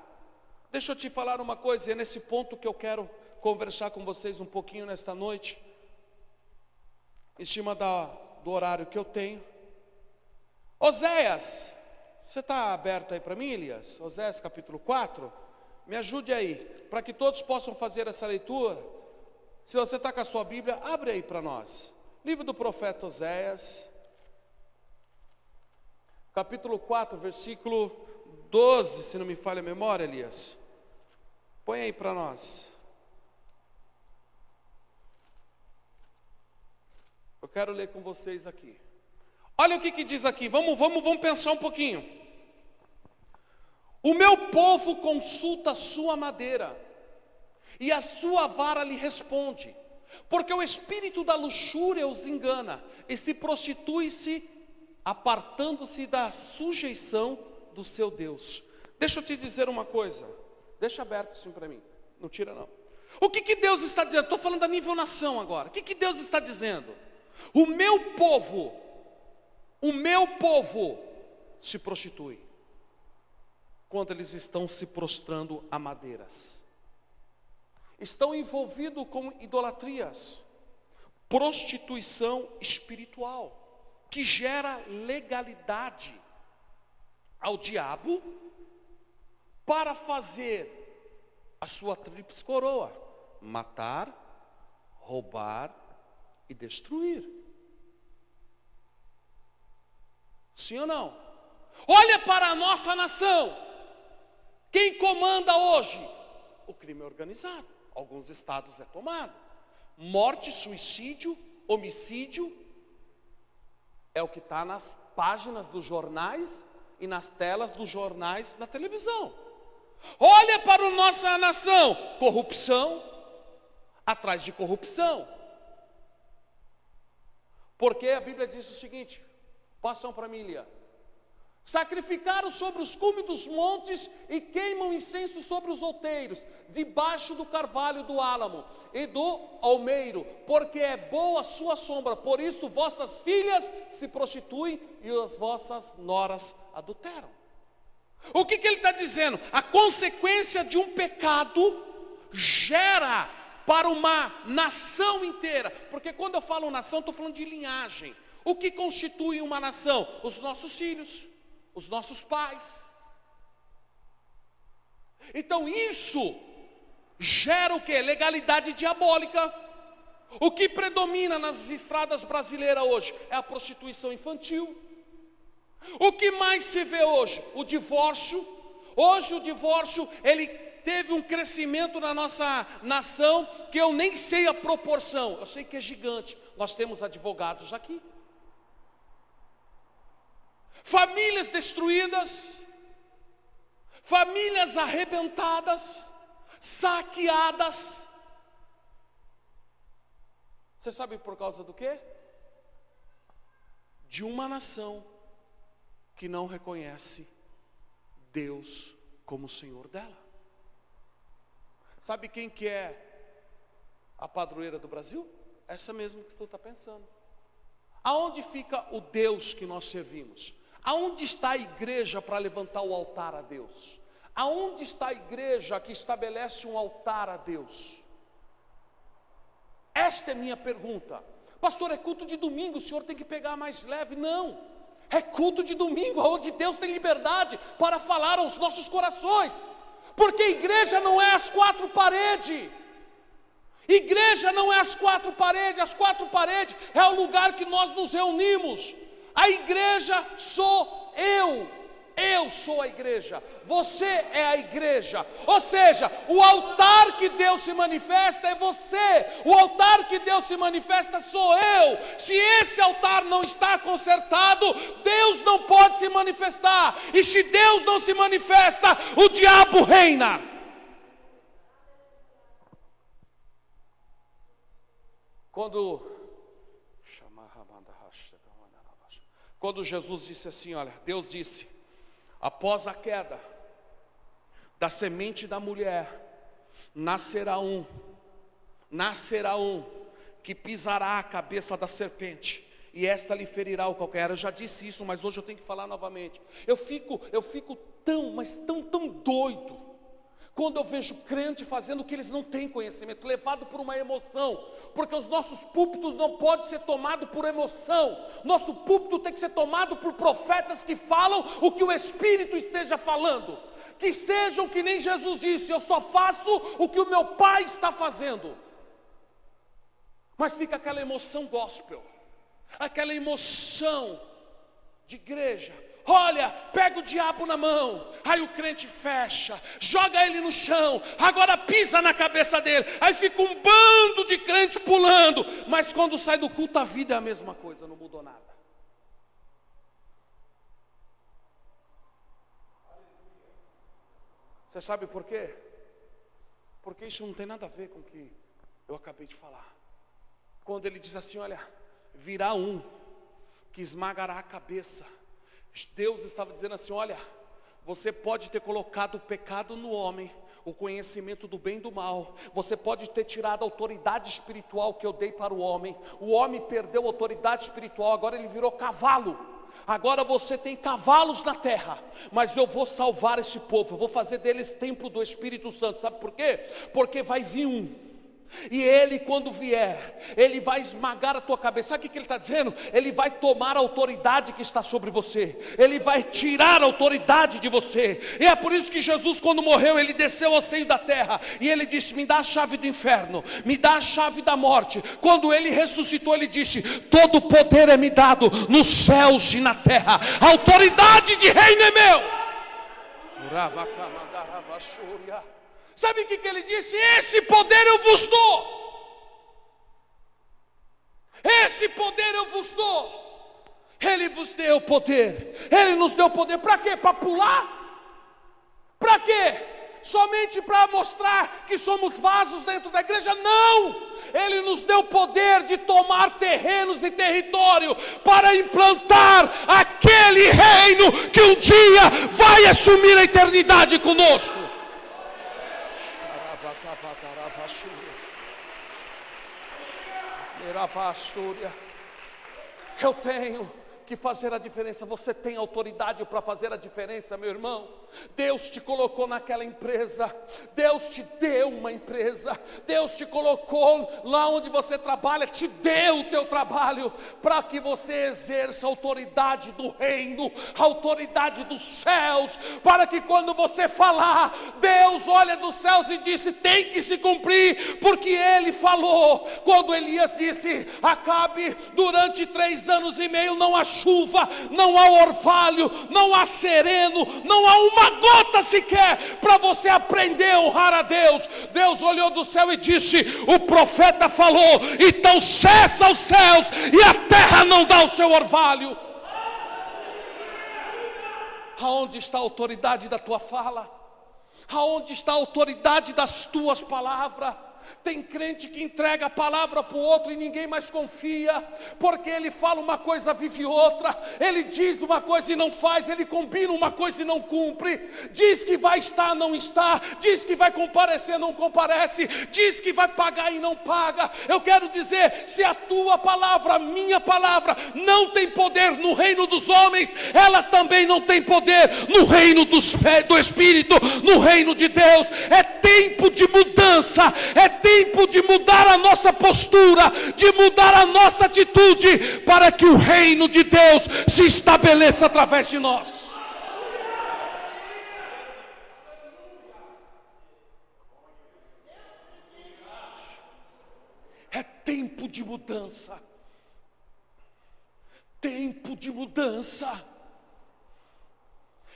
Deixa eu te falar uma coisa, e é nesse ponto que eu quero conversar com vocês um pouquinho nesta noite, em cima do horário que eu tenho. Oséias, você está aberto aí para mim, Elias? Oséias capítulo 4, me ajude aí, para que todos possam fazer essa leitura. Se você está com a sua Bíblia, abre aí para nós. Livro do profeta Oséias, capítulo 4, versículo 12, se não me falha a memória, Elias. Põe aí para nós. Eu quero ler com vocês aqui. Olha o que diz aqui, vamos pensar um pouquinho. O meu povo consulta a sua madeira, e a sua vara lhe responde, porque o espírito da luxúria os engana, e se prostitui-se, apartando-se da sujeição do seu Deus. Deixa eu te dizer uma coisa, deixa aberto assim para mim, não tira não. O que Deus está dizendo? Estou falando a nível nação agora. O que Deus está dizendo? O meu povo se prostitui quando eles estão se prostrando a madeiras. Estão envolvidos com idolatrias, prostituição espiritual, que gera legalidade ao diabo para fazer a sua tríplice coroa: matar, roubar e destruir. Sim ou não? Olha para a nossa nação. Quem comanda hoje? O crime organizado. Alguns estados é tomado. Morte, suicídio, homicídio é o que está nas páginas dos jornais e nas telas dos jornais na televisão. Olha para a nossa nação. Corrupção atrás de corrupção. Porque a Bíblia diz o seguinte, passam para mim, Lia. Sacrificaram sobre os cumes dos montes e queimam incenso sobre os outeiros, debaixo do carvalho do álamo e do almeiro, porque é boa a sua sombra. Por isso vossas filhas se prostituem e as vossas noras adulteram. O que ele está dizendo? A consequência de um pecado gera para uma nação inteira. Porque quando eu falo nação, estou falando de linhagem. O que constitui uma nação? Os nossos filhos, os nossos pais. Então isso gera o que? Legalidade diabólica. O que predomina nas estradas brasileiras hoje é a prostituição infantil. O que mais se vê hoje? O divórcio. Hoje o divórcio, ele teve um crescimento na nossa nação que eu nem sei a proporção. Eu sei que é gigante. Nós temos advogados aqui. Famílias destruídas, famílias arrebentadas, saqueadas. Você sabe por causa do quê? De uma nação que não reconhece Deus como Senhor dela. Sabe quem que é a padroeira do Brasil? Essa mesma que tu está pensando. Aonde fica o Deus que nós servimos? Aonde está a igreja para levantar o altar a Deus? Aonde está a igreja que estabelece um altar a Deus? Esta é minha pergunta. Pastor, é culto de domingo, o senhor tem que pegar mais leve. Não, é culto de domingo, onde Deus tem liberdade para falar aos nossos corações. Porque igreja não é as quatro paredes. Igreja não é as quatro paredes é o lugar que nós nos reunimos. A igreja sou eu sou a igreja, você é a igreja. Ou seja, o altar que Deus se manifesta é você, o altar que Deus se manifesta sou eu. Se esse altar não está consertado, Deus não pode se manifestar, e se Deus não se manifesta, o diabo reina. Quando Jesus disse assim, olha, Deus disse, após a queda da semente da mulher, nascerá um que pisará a cabeça da serpente, e esta lhe ferirá o calcanhar. Eu já disse isso, mas hoje eu tenho que falar novamente. Eu fico tão, mas tão doido quando eu vejo crente fazendo o que eles não têm conhecimento, levado por uma emoção, porque os nossos púlpitos não podem ser tomados por emoção. Nosso púlpito tem que ser tomado por profetas que falam o que o Espírito esteja falando, que sejam que nem Jesus disse: eu só faço o que o meu Pai está fazendo. Mas fica aquela emoção gospel, aquela emoção de igreja. Olha, pega o diabo na mão, aí o crente fecha, joga ele no chão, agora pisa na cabeça dele, aí fica um bando de crente pulando, mas quando sai do culto a vida é a mesma coisa, não mudou nada. Você sabe por quê? Porque isso não tem nada a ver com o que eu acabei de falar. Quando ele diz assim: olha, virá um que esmagará a cabeça, Deus estava dizendo assim: olha, você pode ter colocado o pecado no homem, o conhecimento do bem e do mal, você pode ter tirado a autoridade espiritual que eu dei para o homem perdeu a autoridade espiritual, agora ele virou cavalo, agora você tem cavalos na terra, mas eu vou salvar este povo, eu vou fazer deles templo do Espírito Santo. Sabe por quê? Porque vai vir um, e ele, quando vier, ele vai esmagar a tua cabeça. Sabe o que ele está dizendo? Ele vai tomar a autoridade que está sobre você, ele vai tirar a autoridade de você. E é por isso que Jesus, quando morreu, ele desceu ao seio da terra, e ele disse: me dá a chave do inferno, me dá a chave da morte. Quando ele ressuscitou, ele disse: todo o poder é me dado nos céus e na terra, a autoridade de reino é meu. Sabe o que ele disse? Esse poder eu vos dou. Esse poder eu vos dou. Ele vos deu poder. Ele nos deu poder para quê? Para pular? Para quê? Somente para mostrar que somos vasos dentro da igreja? Não! Ele nos deu poder de tomar terrenos e território para implantar aquele reino que um dia vai assumir a eternidade conosco. Eu tenho que fazer a diferença. Você tem autoridade para fazer a diferença, meu irmão. Deus te colocou naquela empresa, Deus te deu uma empresa, Deus te colocou lá onde você trabalha, te deu o teu trabalho para que você exerça a autoridade do reino, a autoridade dos céus, para que quando você falar, Deus olha dos céus e disse: tem que se cumprir, porque Ele falou. Quando Elias disse: Acabe, durante 3 anos e meio não há chuva, não há orvalho, não há sereno, não há uma gota sequer para você aprender a honrar a Deus. Deus olhou do céu e disse: o profeta falou, então cessa os céus e a terra não dá o seu orvalho. Aonde está a autoridade da tua fala? Aonde está a autoridade das tuas palavras? Tem crente que entrega a palavra para o outro e ninguém mais confia, porque ele fala uma coisa, vive outra, ele diz uma coisa e não faz, ele combina uma coisa e não cumpre, diz que vai estar, não está, diz que vai comparecer, não comparece, diz que vai pagar e não paga. Eu quero dizer, se a tua palavra, a minha palavra, não tem poder no reino dos homens, ela também não tem poder no reino do Espírito, no reino de Deus. É tempo de mudança, é tempo de mudar a nossa postura, de mudar a nossa atitude, para que o reino de Deus se estabeleça através de nós. É tempo de mudança. Tempo de mudança.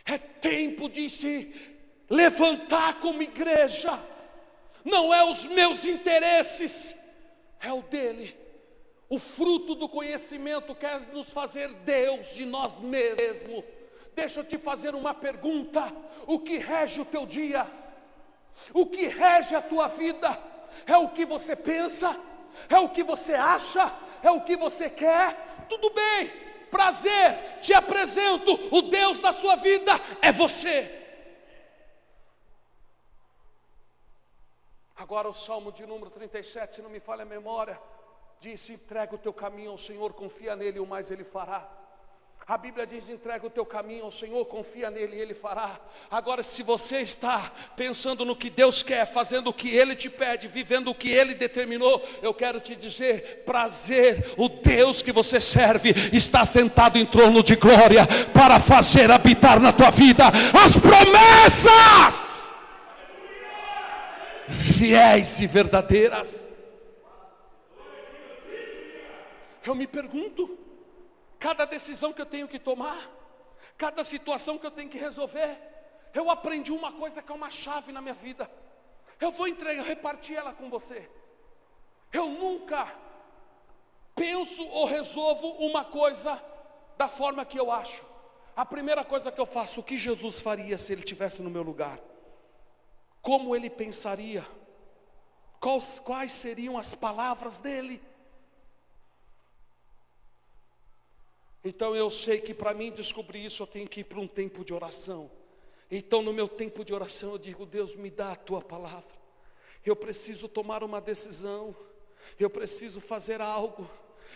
É tempo de se levantar como igreja. Não é os meus interesses, é o dele. O fruto do conhecimento quer nos fazer Deus de nós mesmos. Deixa eu te fazer uma pergunta: o que rege o teu dia? O que rege a tua vida? É o que você pensa? É o que você acha? É o que você quer? Tudo bem, prazer, te apresento, o Deus da sua vida é você. Agora o Salmo de número 37, se não me falha a memória, disse: entrega o teu caminho ao Senhor, confia nele, o mais ele fará. A Bíblia diz: entrega o teu caminho ao Senhor, confia nele e ele fará. Agora, se você está pensando no que Deus quer, fazendo o que Ele te pede, vivendo o que Ele determinou, eu quero te dizer: prazer, o Deus que você serve está sentado em trono de glória para fazer habitar na tua vida as promessas fiéis e verdadeiras. Eu me pergunto, cada decisão que eu tenho que tomar, cada situação que eu tenho que resolver, eu aprendi uma coisa que é uma chave na minha vida. Eu vou repartir ela com você. Eu nunca penso ou resolvo uma coisa da forma que eu acho. A primeira coisa que eu faço: o que Jesus faria se Ele estivesse no meu lugar? Como Ele pensaria? Quais seriam as palavras dEle? Então eu sei que para mim descobrir isso, eu tenho que ir para um tempo de oração. Então no meu tempo de oração eu digo: Deus, me dá a tua palavra. Eu preciso tomar uma decisão, eu preciso fazer algo,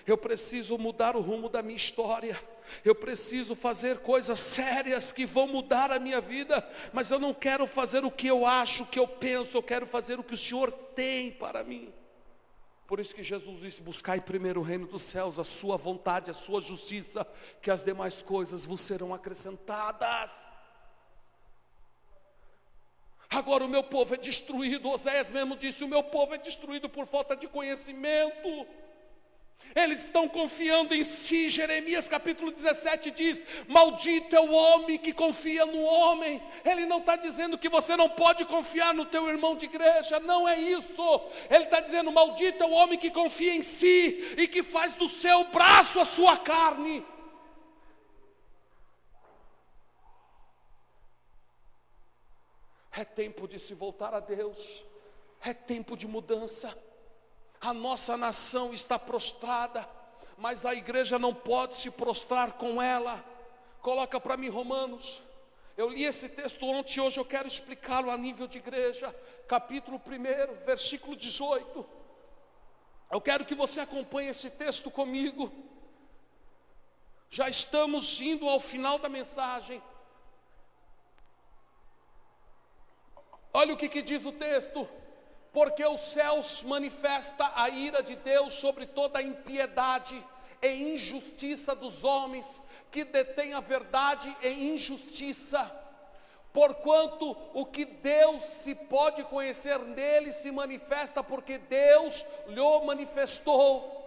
eu preciso mudar o rumo da minha história, eu preciso fazer coisas sérias que vão mudar a minha vida. Mas eu não quero fazer o que eu acho, o que eu penso, eu quero fazer o que o Senhor tem para mim. Por isso que Jesus disse: buscai primeiro o reino dos céus, a sua vontade, a sua justiça, que as demais coisas vos serão acrescentadas. Agora o meu povo é destruído. Oséias mesmo disse: o meu povo é destruído por falta de conhecimento. Eles estão confiando em si. Jeremias capítulo 17 diz: maldito é o homem que confia no homem. Ele não está dizendo que você não pode confiar no teu irmão de igreja, não é isso. Ele está dizendo: maldito é o homem que confia em si e que faz do seu braço a sua carne. É tempo de se voltar a Deus, é tempo de mudança. A nossa nação está prostrada, mas a igreja não pode se prostrar com ela. Coloca para mim Romanos. Eu li esse texto ontem, hoje eu quero explicá-lo a nível de igreja. Capítulo 1, versículo 18. Eu quero que você acompanhe esse texto comigo. Já estamos indo ao final da mensagem. Olha o que diz o texto: porque os céus manifesta a ira de Deus sobre toda a impiedade e injustiça dos homens que detêm a verdade em injustiça. Porquanto o que Deus se pode conhecer nele se manifesta porque Deus lhe manifestou.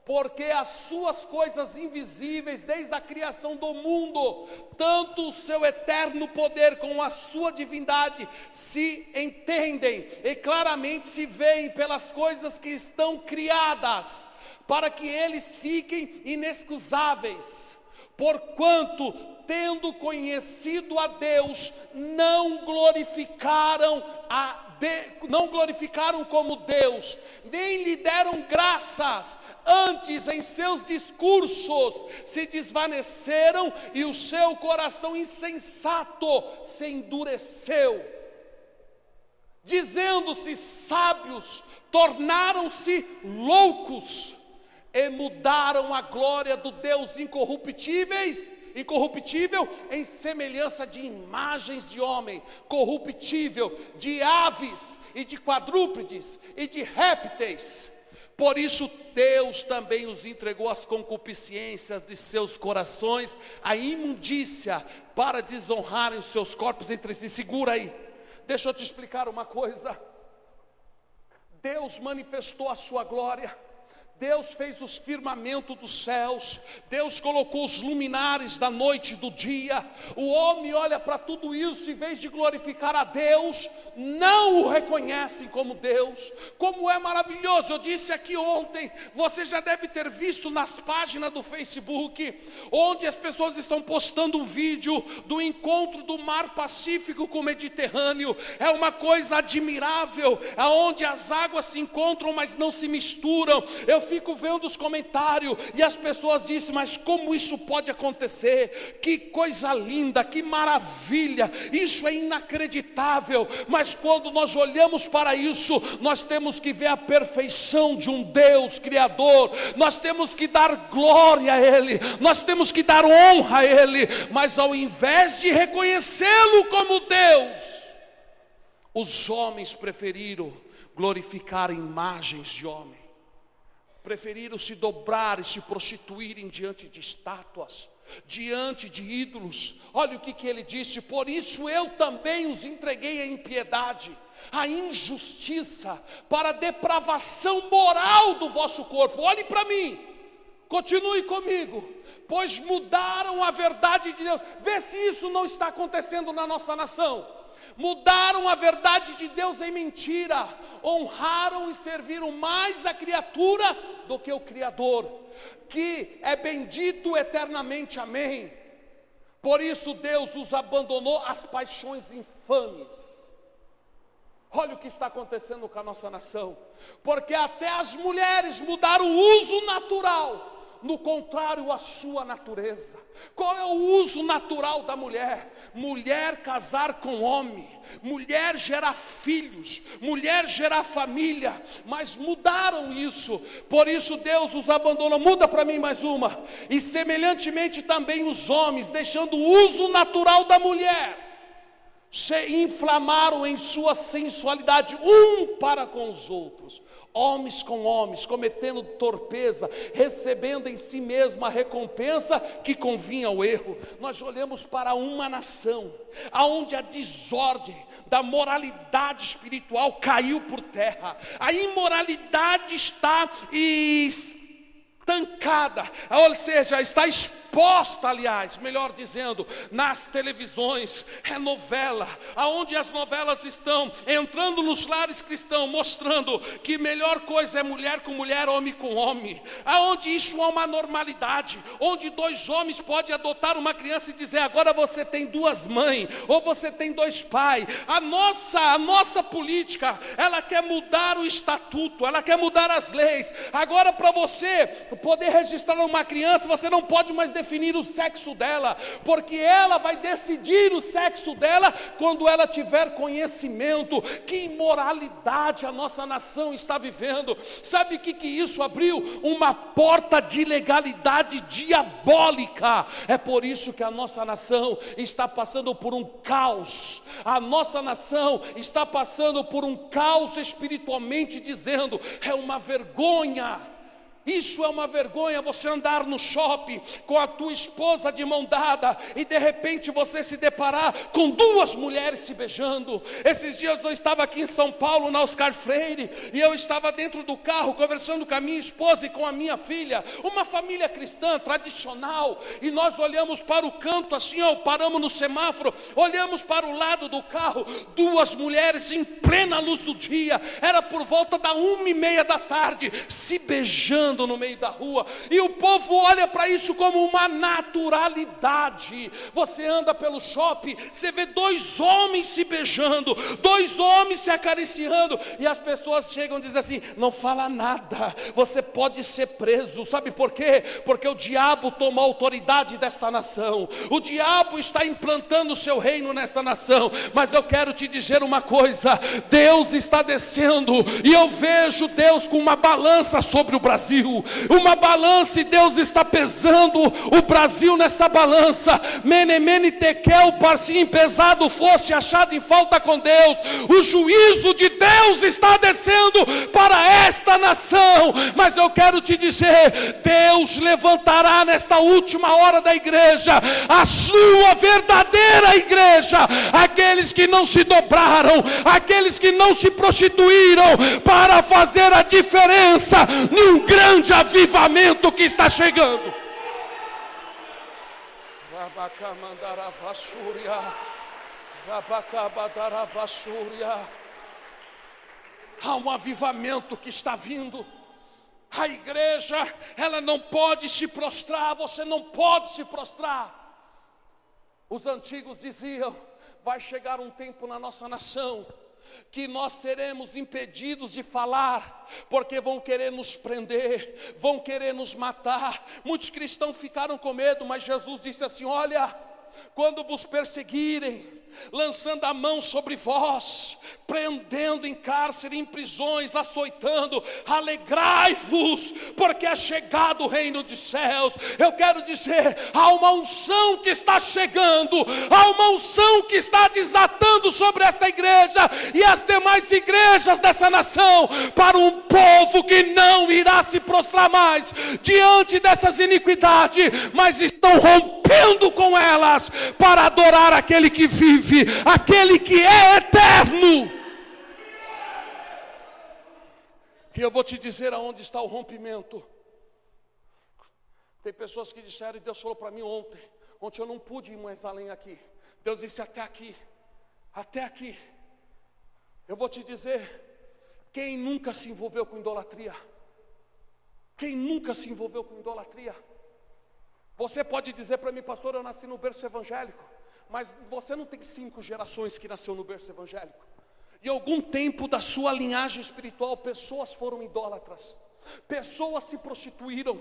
Porque as suas coisas invisíveis, desde a criação do mundo, tanto o seu eterno poder como a sua divindade, se entendem e claramente se veem pelas coisas que estão criadas, para que eles fiquem inexcusáveis. Porquanto, tendo conhecido a Deus, não glorificaram como Deus, nem lhe deram graças. Antes, em seus discursos se desvaneceram e o seu coração insensato se endureceu. Dizendo-se sábios, tornaram-se loucos e mudaram a glória do Deus incorruptível em semelhança de imagens de homem, corruptível, de aves e de quadrúpedes e de répteis. Por isso Deus também os entregou às concupiscências de seus corações, à imundícia, para desonrarem os seus corpos entre si. Segura aí, deixa eu te explicar uma coisa. Deus manifestou a sua glória. Deus fez os firmamentos dos céus, Deus colocou os luminares da noite e do dia. O homem olha para tudo isso e, em vez de glorificar a Deus, não o reconhecem como Deus. Como é maravilhoso! Eu disse aqui ontem, você já deve ter visto nas páginas do Facebook, onde as pessoas estão postando um vídeo do encontro do mar Pacífico com o Mediterrâneo. É uma coisa admirável, aonde as águas se encontram, mas não se misturam. Eu fico vendo os comentários e as pessoas dizem, mas como isso pode acontecer? Que coisa linda, que maravilha, isso é inacreditável. Mas quando nós olhamos para isso, nós temos que ver a perfeição de um Deus Criador, nós temos que dar glória a Ele, nós temos que dar honra a Ele, mas ao invés de reconhecê-lo como Deus, os homens preferiram glorificar imagens de homem, preferiram se dobrar e se prostituírem diante de estátuas, diante de ídolos. Olha o que ele disse: por isso eu também os entreguei à impiedade, à injustiça, para a depravação moral do vosso corpo. Olhe para mim, continue comigo. Pois mudaram a verdade de Deus. Vê se isso não está acontecendo na nossa nação. Mudaram a verdade de Deus em mentira, honraram e serviram mais a criatura do que o Criador, que é bendito eternamente, amém. Por isso Deus os abandonou às paixões infames. Olha o que está acontecendo com a nossa nação, porque até as mulheres mudaram o uso natural, no contrário à sua natureza. Qual é o uso natural da mulher? Mulher casar com homem, mulher gerar filhos, mulher gerar família, mas mudaram isso, por isso Deus os abandonou. Muda para mim mais uma. E semelhantemente também os homens, deixando o uso natural da mulher, se inflamaram em sua sensualidade um para com os outros, homens com homens, cometendo torpeza, recebendo em si mesmo a recompensa que convinha ao erro. Nós olhamos para uma nação aonde a desordem da moralidade espiritual caiu por terra, a imoralidade está estancada, ou seja, está exposta, aliás, melhor dizendo, nas televisões. É novela, aonde as novelas estão entrando nos lares cristãos, mostrando que melhor coisa é mulher com mulher, homem com homem, aonde isso é uma normalidade, onde dois homens podem adotar uma criança e dizer, agora você tem duas mães, ou você tem dois pais. A nossa política, ela quer mudar o estatuto, ela quer mudar as leis. Agora, para você poder registrar uma criança, você não pode mais definir o sexo dela, porque ela vai decidir o sexo dela quando ela tiver conhecimento. Que imoralidade a nossa nação está vivendo. Sabe o que isso abriu? Uma porta de ilegalidade diabólica. É por isso que a nossa nação está passando por um caos. A nossa nação está passando por um caos espiritualmente dizendo, é uma vergonha. Isso é uma vergonha, você andar no shopping com a tua esposa de mão dada e de repente você se deparar com duas mulheres se beijando. Esses dias eu estava aqui em São Paulo, na Oscar Freire, e eu estava dentro do carro conversando com a minha esposa e com a minha filha, uma família cristã tradicional, e nós olhamos para o canto assim, ó, paramos no semáforo, olhamos para o lado do carro, duas mulheres em plena luz do dia, era por volta da 1h30 da tarde, se beijando no meio da rua, e o povo olha para isso como uma naturalidade. Você anda pelo shopping, você vê dois homens se beijando, dois homens se acariciando, e as pessoas chegam e dizem assim, não fala nada, você pode ser preso. Sabe por quê? Porque o diabo tomou a autoridade desta nação, o diabo está implantando o seu reino nesta nação. Mas eu quero te dizer uma coisa, Deus está descendo, e eu vejo Deus com uma balança sobre o Brasil, uma balança, e Deus está pesando o Brasil nessa balança. Menemene Tekel, parsim pesado foste achado em falta com Deus. O juízo de Deus está descendo para esta nação. Mas eu quero te dizer, Deus levantará nesta última hora da igreja a sua verdadeira igreja, aqueles que não se dobraram, aqueles que não se prostituíram, para fazer a diferença em um grande avivamento que está chegando. Há um avivamento que está vindo. A igreja, ela não pode se prostrar, você não pode se prostrar. Os antigos diziam, vai chegar um tempo na nossa nação que nós seremos impedidos de falar, porque vão querer nos prender, vão querer nos matar. Muitos cristãos ficaram com medo, mas Jesus disse assim: olha, quando vos perseguirem, lançando a mão sobre vós, prendendo em cárcere, em prisões, açoitando, alegrai-vos, porque é chegado o reino dos céus. Eu quero dizer, há uma unção que está chegando, há uma unção que está desatando sobre esta igreja e as demais igrejas dessa nação, para um povo que não irá se prostrar mais diante dessas iniquidades, mas estão rompendo com elas para adorar aquele que vive, aquele que é eterno. E eu vou te dizer aonde está o rompimento. Tem pessoas que disseram, e Deus falou para mim ontem eu não pude ir mais além aqui. Deus disse até aqui. Eu vou te dizer, quem nunca se envolveu com idolatria? Quem nunca se envolveu com idolatria? Você pode dizer para mim, pastor, eu nasci no berço evangélico. Mas você não tem 5 gerações que nasceu no berço evangélico. Em algum tempo da sua linhagem espiritual, pessoas foram idólatras, pessoas se prostituíram,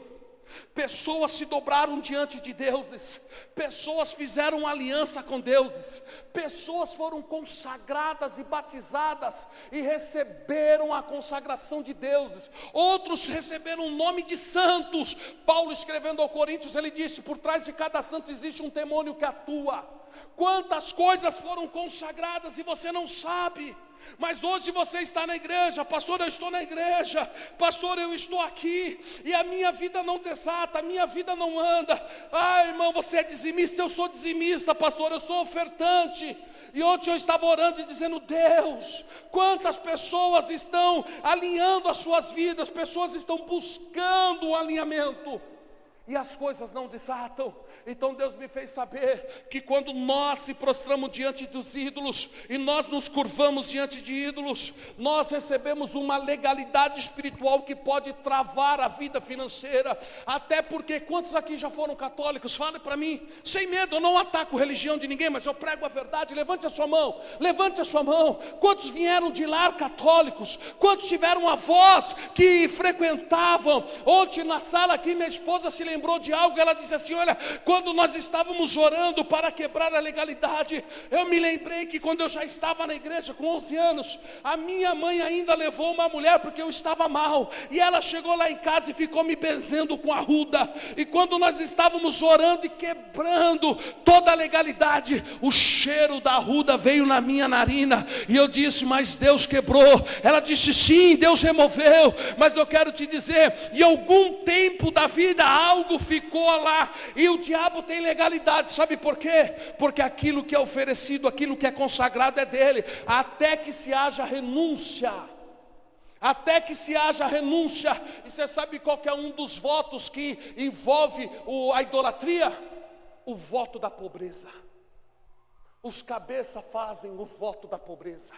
pessoas se dobraram diante de deuses, pessoas fizeram aliança com deuses, pessoas foram consagradas e batizadas e receberam a consagração de deuses, outros receberam o nome de santos. Paulo, escrevendo ao Coríntios, ele disse: por trás de cada santo existe um demônio que atua. Quantas coisas foram consagradas e você não sabe. Mas hoje você está na igreja, pastor, eu estou na igreja, pastor, eu estou aqui, e a minha vida não desata, a minha vida não anda. Ah, irmão, você é dizimista, eu sou dizimista, pastor, eu sou ofertante. E ontem eu estava orando e dizendo: Deus, quantas pessoas estão alinhando as suas vidas, pessoas estão buscando o alinhamento, e as coisas não desatam. Então Deus me fez saber que quando nós se prostramos diante dos ídolos e nós nos curvamos diante de ídolos, nós recebemos uma legalidade espiritual que pode travar a vida financeira. Até porque, quantos aqui já foram católicos? Fale para mim, sem medo. Eu não ataco a religião de ninguém, mas eu prego a verdade. Levante a sua mão, levante a sua mão. Quantos vieram de lar católicos? Quantos tiveram avós que frequentavam? Ontem na sala aqui minha esposa se lembrou de algo. Ela disse assim: olha, quando nós estávamos orando para quebrar a legalidade, eu me lembrei que quando eu já estava na igreja com 11 anos, a minha mãe ainda levou uma mulher porque eu estava mal, e ela chegou lá em casa e ficou me benzendo com arruda. E quando nós estávamos orando e quebrando toda a legalidade, o cheiro da arruda veio na minha narina, e eu disse: mas Deus quebrou. Ela disse: sim, Deus removeu. Mas eu quero te dizer, em algum tempo da vida algo ficou lá, e o diabo tem legalidade. Sabe por quê? Porque aquilo que é oferecido, aquilo que é consagrado é dele, até que se haja renúncia. Até que se haja renúncia. E você sabe qual que é um dos votos que envolve a idolatria? O voto da pobreza. Os cabeças fazem o voto da pobreza,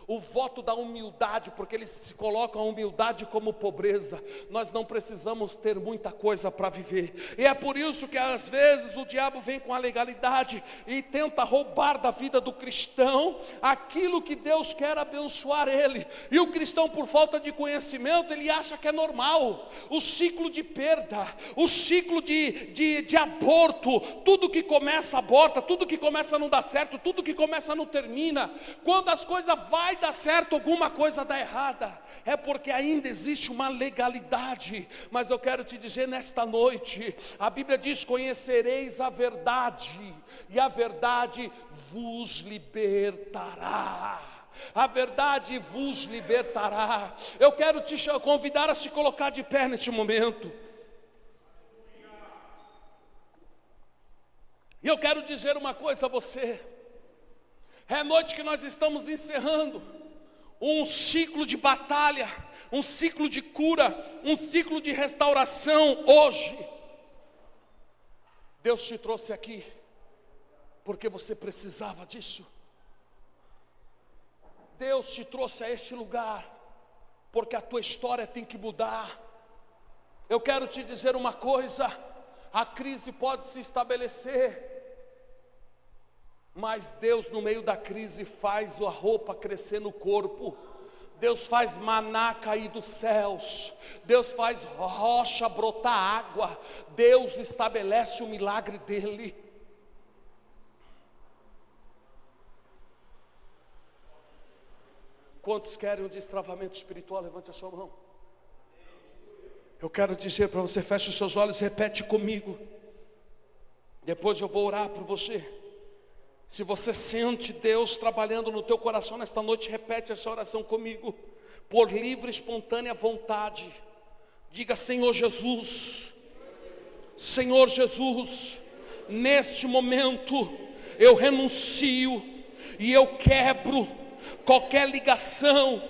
o voto da humildade, porque eles se colocam a humildade como pobreza. Nós não precisamos ter muita coisa para viver, e é por isso que às vezes o diabo vem com a legalidade e tenta roubar da vida do cristão aquilo que Deus quer abençoar ele. E o cristão, por falta de conhecimento, ele acha que é normal o ciclo de perda, o ciclo de aborto. Tudo que começa aborta, tudo que começa não dá certo, tudo que começa não termina. Quando as coisas vai dar certo, alguma coisa dá errada, é porque ainda existe uma legalidade. Mas eu quero te dizer nesta noite, a Bíblia diz: conhecereis a verdade, e a verdade vos libertará. A verdade vos libertará. Eu quero te convidar a se colocar de pé neste momento, e eu quero dizer uma coisa a você. É noite que nós estamos encerrando um ciclo de batalha, um ciclo de cura, um ciclo de restauração hoje. Deus te trouxe aqui porque você precisava disso. Deus te trouxe a este lugar porque a tua história tem que mudar. Eu quero te dizer uma coisa: a crise pode se estabelecer, Mas Deus, no meio da crise, faz a roupa crescer no corpo. Deus faz maná cair dos céus. Deus faz rocha brotar água. Deus estabelece o milagre dele. Quantos querem um destravamento espiritual? Levante a sua mão. Eu quero dizer para você, feche os seus olhos e repete comigo. Depois eu vou orar por você. Se você sente Deus trabalhando no teu coração nesta noite, repete essa oração comigo. Por livre e espontânea vontade, diga: Senhor Jesus, Senhor Jesus, neste momento eu renuncio e eu quebro qualquer ligação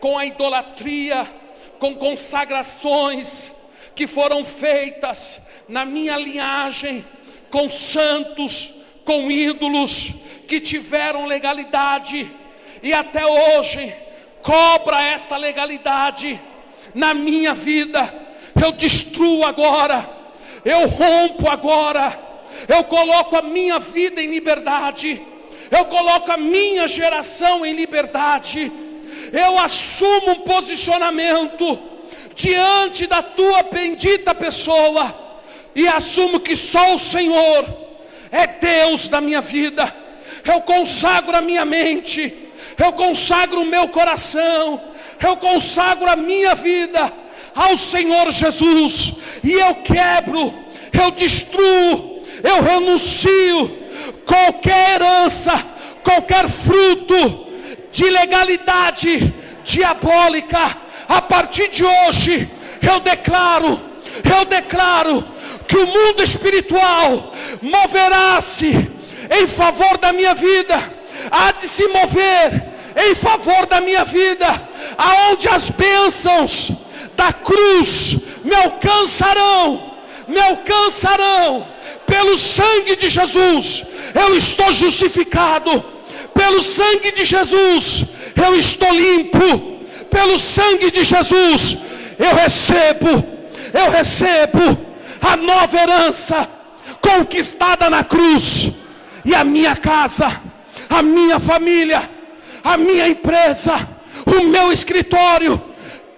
com a idolatria, com consagrações que foram feitas na minha linhagem, com santos, com ídolos que tiveram legalidade e até hoje cobra esta legalidade na minha vida. Eu destruo agora, eu rompo agora, eu coloco a minha vida em liberdade, eu coloco a minha geração em liberdade. Eu assumo um posicionamento diante da tua bendita pessoa e assumo que só o Senhor é Deus da minha vida. Eu consagro a minha mente, eu consagro o meu coração, eu consagro a minha vida ao Senhor Jesus. E eu quebro, eu destruo, eu renuncio qualquer herança, qualquer fruto de legalidade diabólica. A partir de hoje eu declaro que o mundo espiritual moverá-se em favor da minha vida, há de se mover em favor da minha vida, aonde as bênçãos da cruz me alcançarão, pelo sangue de Jesus. Eu estou justificado, pelo sangue de Jesus eu estou limpo, pelo sangue de Jesus eu recebo a nova herança conquistada na cruz. E a minha casa, a minha família, a minha empresa, o meu escritório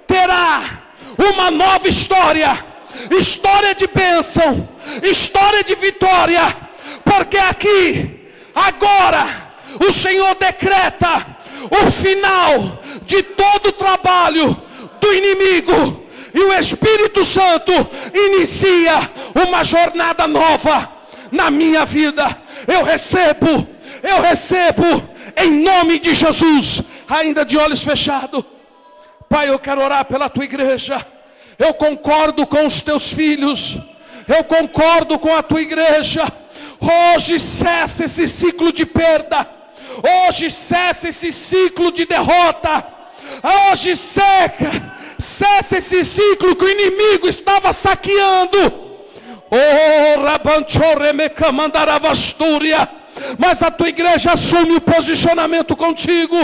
terá uma nova história, história de bênção, história de vitória, porque aqui, agora, o Senhor decreta o final de todo o trabalho do inimigo. E o Espírito Santo inicia uma jornada nova na minha vida. Eu recebo em nome de Jesus. Ainda de olhos fechados. Pai, eu quero orar pela tua igreja. Eu concordo com os teus filhos. Eu concordo com a tua igreja. Hoje cessa esse ciclo de perda. Hoje cessa esse ciclo de derrota. Hoje cessa esse ciclo que o inimigo estava saqueando. Mas a tua igreja assume o posicionamento contigo.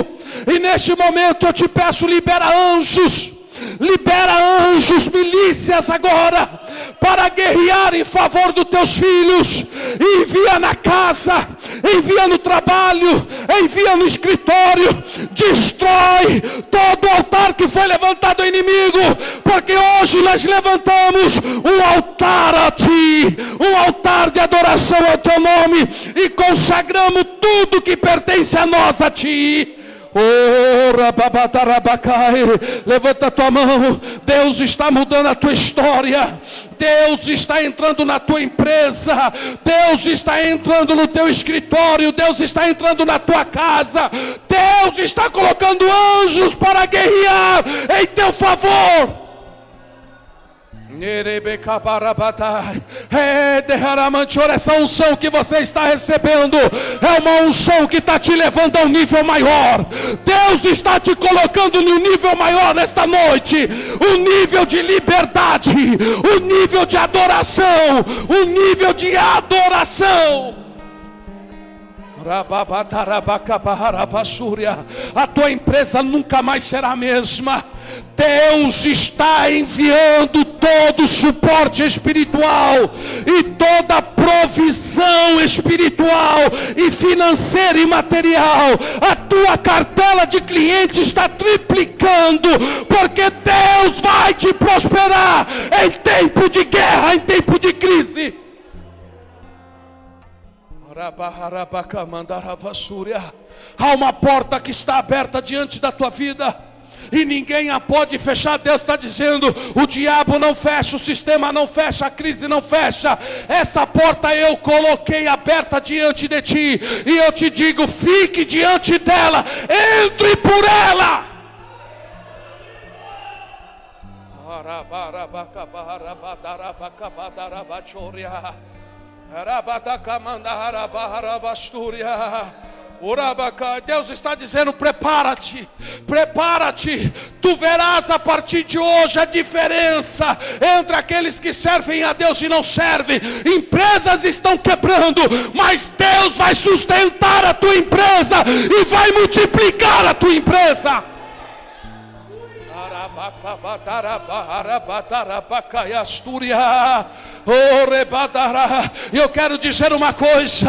E neste momento eu te peço, libera anjos, milícias agora, para guerrear em favor dos teus filhos. Envia na casa, envia no trabalho, envia no escritório. Destrói todo o altar que foi levantado ao inimigo, porque hoje nós levantamos um altar a ti, um altar de adoração ao teu nome, e consagramos tudo que pertence a nós a ti. Levanta a tua mão. Deus está mudando a tua história. Deus está entrando na tua empresa. Deus está entrando no teu escritório. Deus está entrando na tua casa. Deus está colocando anjos para guerrear em teu favor. Essa unção que você está recebendo é uma unção que está te levando a um nível maior. Deus está te colocando no nível maior nesta noite. Um nível de liberdade, um nível de adoração, um nível de adoração. A tua empresa nunca mais será a mesma. Deus está enviando todo o suporte espiritual e toda a provisão espiritual e financeira e material. A tua cartela de clientes está triplicando, porque Deus vai te prosperar em tempo de guerra, em tempo de crise. Há uma porta que está aberta diante da tua vida e ninguém a pode fechar. Deus está dizendo: o diabo não fecha, o sistema não fecha, a crise não fecha. Essa porta eu coloquei aberta diante de ti, e eu te digo: fique diante dela, entre por ela. Deus está dizendo: prepara-te, prepara-te. Tu verás a partir de hoje a diferença entre aqueles que servem a Deus e não servem. Empresas estão quebrando, mas Deus vai sustentar a tua empresa e vai multiplicar a tua empresa. Eu quero dizer uma coisa,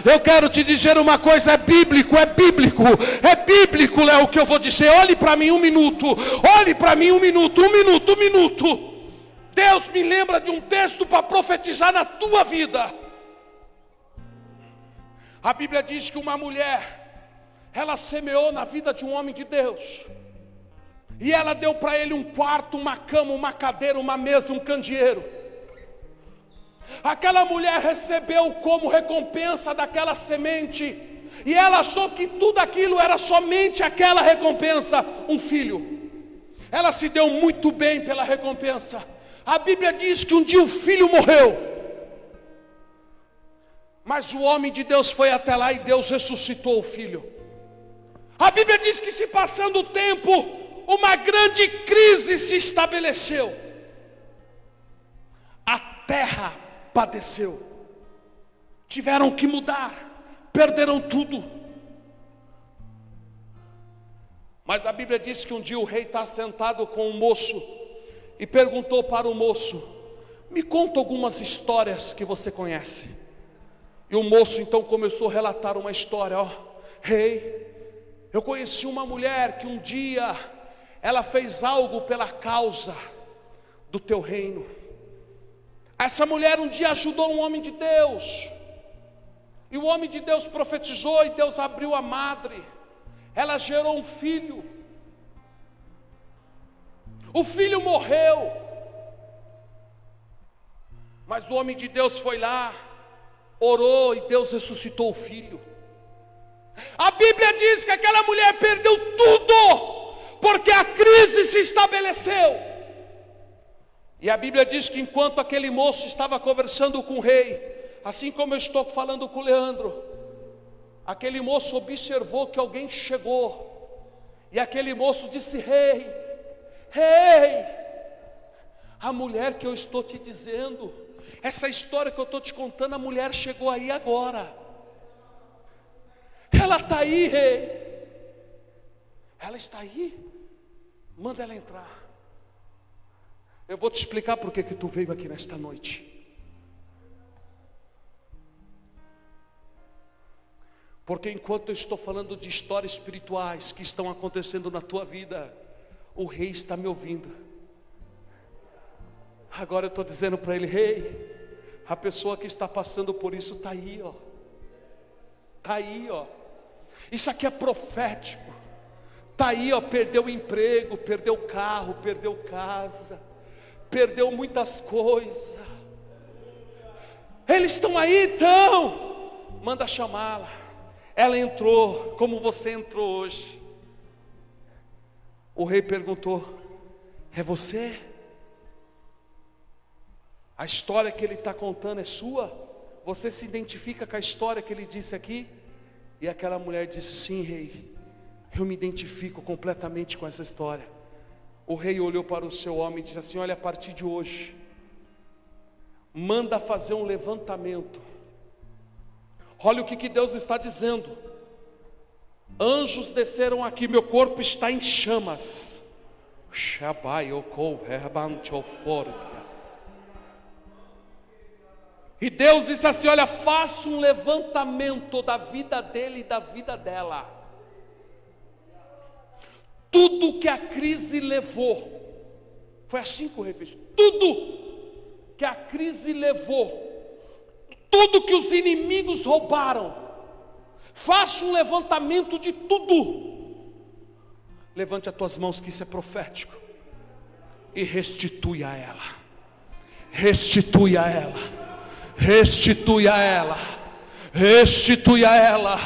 eu quero te dizer uma coisa, é bíblico, é bíblico, é bíblico, é o que eu vou dizer. Olhe para mim um minuto, olhe para mim um minuto. Deus me lembra de um texto para profetizar na tua vida. A Bíblia diz que uma mulher, ela semeou na vida de um homem de Deus, e ela deu para ele um quarto, uma cama, uma cadeira, uma mesa, um candeeiro. Aquela mulher recebeu como recompensa daquela semente, e ela achou que tudo aquilo era somente aquela recompensa, um filho. Ela se deu muito bem pela recompensa. A Bíblia diz que um dia o filho morreu, mas o homem de Deus foi até lá e Deus ressuscitou o filho. A Bíblia diz que, se passando o tempo, uma grande crise se estabeleceu. A terra padeceu. Tiveram que mudar, perderam tudo. Mas a Bíblia diz que um dia o rei está sentado com um moço e perguntou para o moço: me conta algumas histórias que você conhece. E o moço então começou a relatar uma história. Rei, eu conheci uma mulher que um dia ela fez algo pela causa do teu reino. Essa mulher um dia ajudou um homem de Deus, e o homem de Deus profetizou, e Deus abriu a madre. Ela gerou um filho. O filho morreu, mas o homem de Deus foi lá, orou, e Deus ressuscitou o filho. A Bíblia diz que aquela mulher perdeu tudo, porque a crise se estabeleceu. E a Bíblia diz que enquanto aquele moço estava conversando com o rei, assim como eu estou falando com o Leandro, aquele moço observou que alguém chegou, e aquele moço disse: rei, a mulher que eu estou te dizendo, essa história que eu estou te contando, a mulher chegou aí agora. Ela está aí, rei. Ela está aí. Manda ela entrar. Eu vou te explicar por que tu veio aqui nesta noite. Porque enquanto eu estou falando de histórias espirituais que estão acontecendo na tua vida, o rei está me ouvindo. Agora eu estou dizendo para ele: rei, a pessoa que está passando por isso está aí, ó. Está aí, ó. Isso aqui é profético. Está aí, ó, perdeu o emprego, perdeu o carro, perdeu casa, perdeu muitas coisas. Eles estão aí, então manda chamá-la. Ela entrou, como você entrou hoje. O rei perguntou: é você? A história que ele está contando é sua? Você se identifica com a história que ele disse aqui? E aquela mulher disse: sim, rei, eu me identifico completamente com essa história. O rei olhou para o seu homem e disse assim: olha, a partir de hoje, manda fazer um levantamento. Olha o que Deus está dizendo. Anjos desceram aqui, meu corpo está em chamas. E Deus disse assim: olha, faça um levantamento da vida dele e da vida dela. Tudo que a crise levou, foi assim que o rei fez. Tudo que a crise levou, tudo que os inimigos roubaram, faça um levantamento de tudo. Levante as tuas mãos, que isso é profético, e restitui a ela. Restitui a ela. Restitui a ela. Restitui a ela.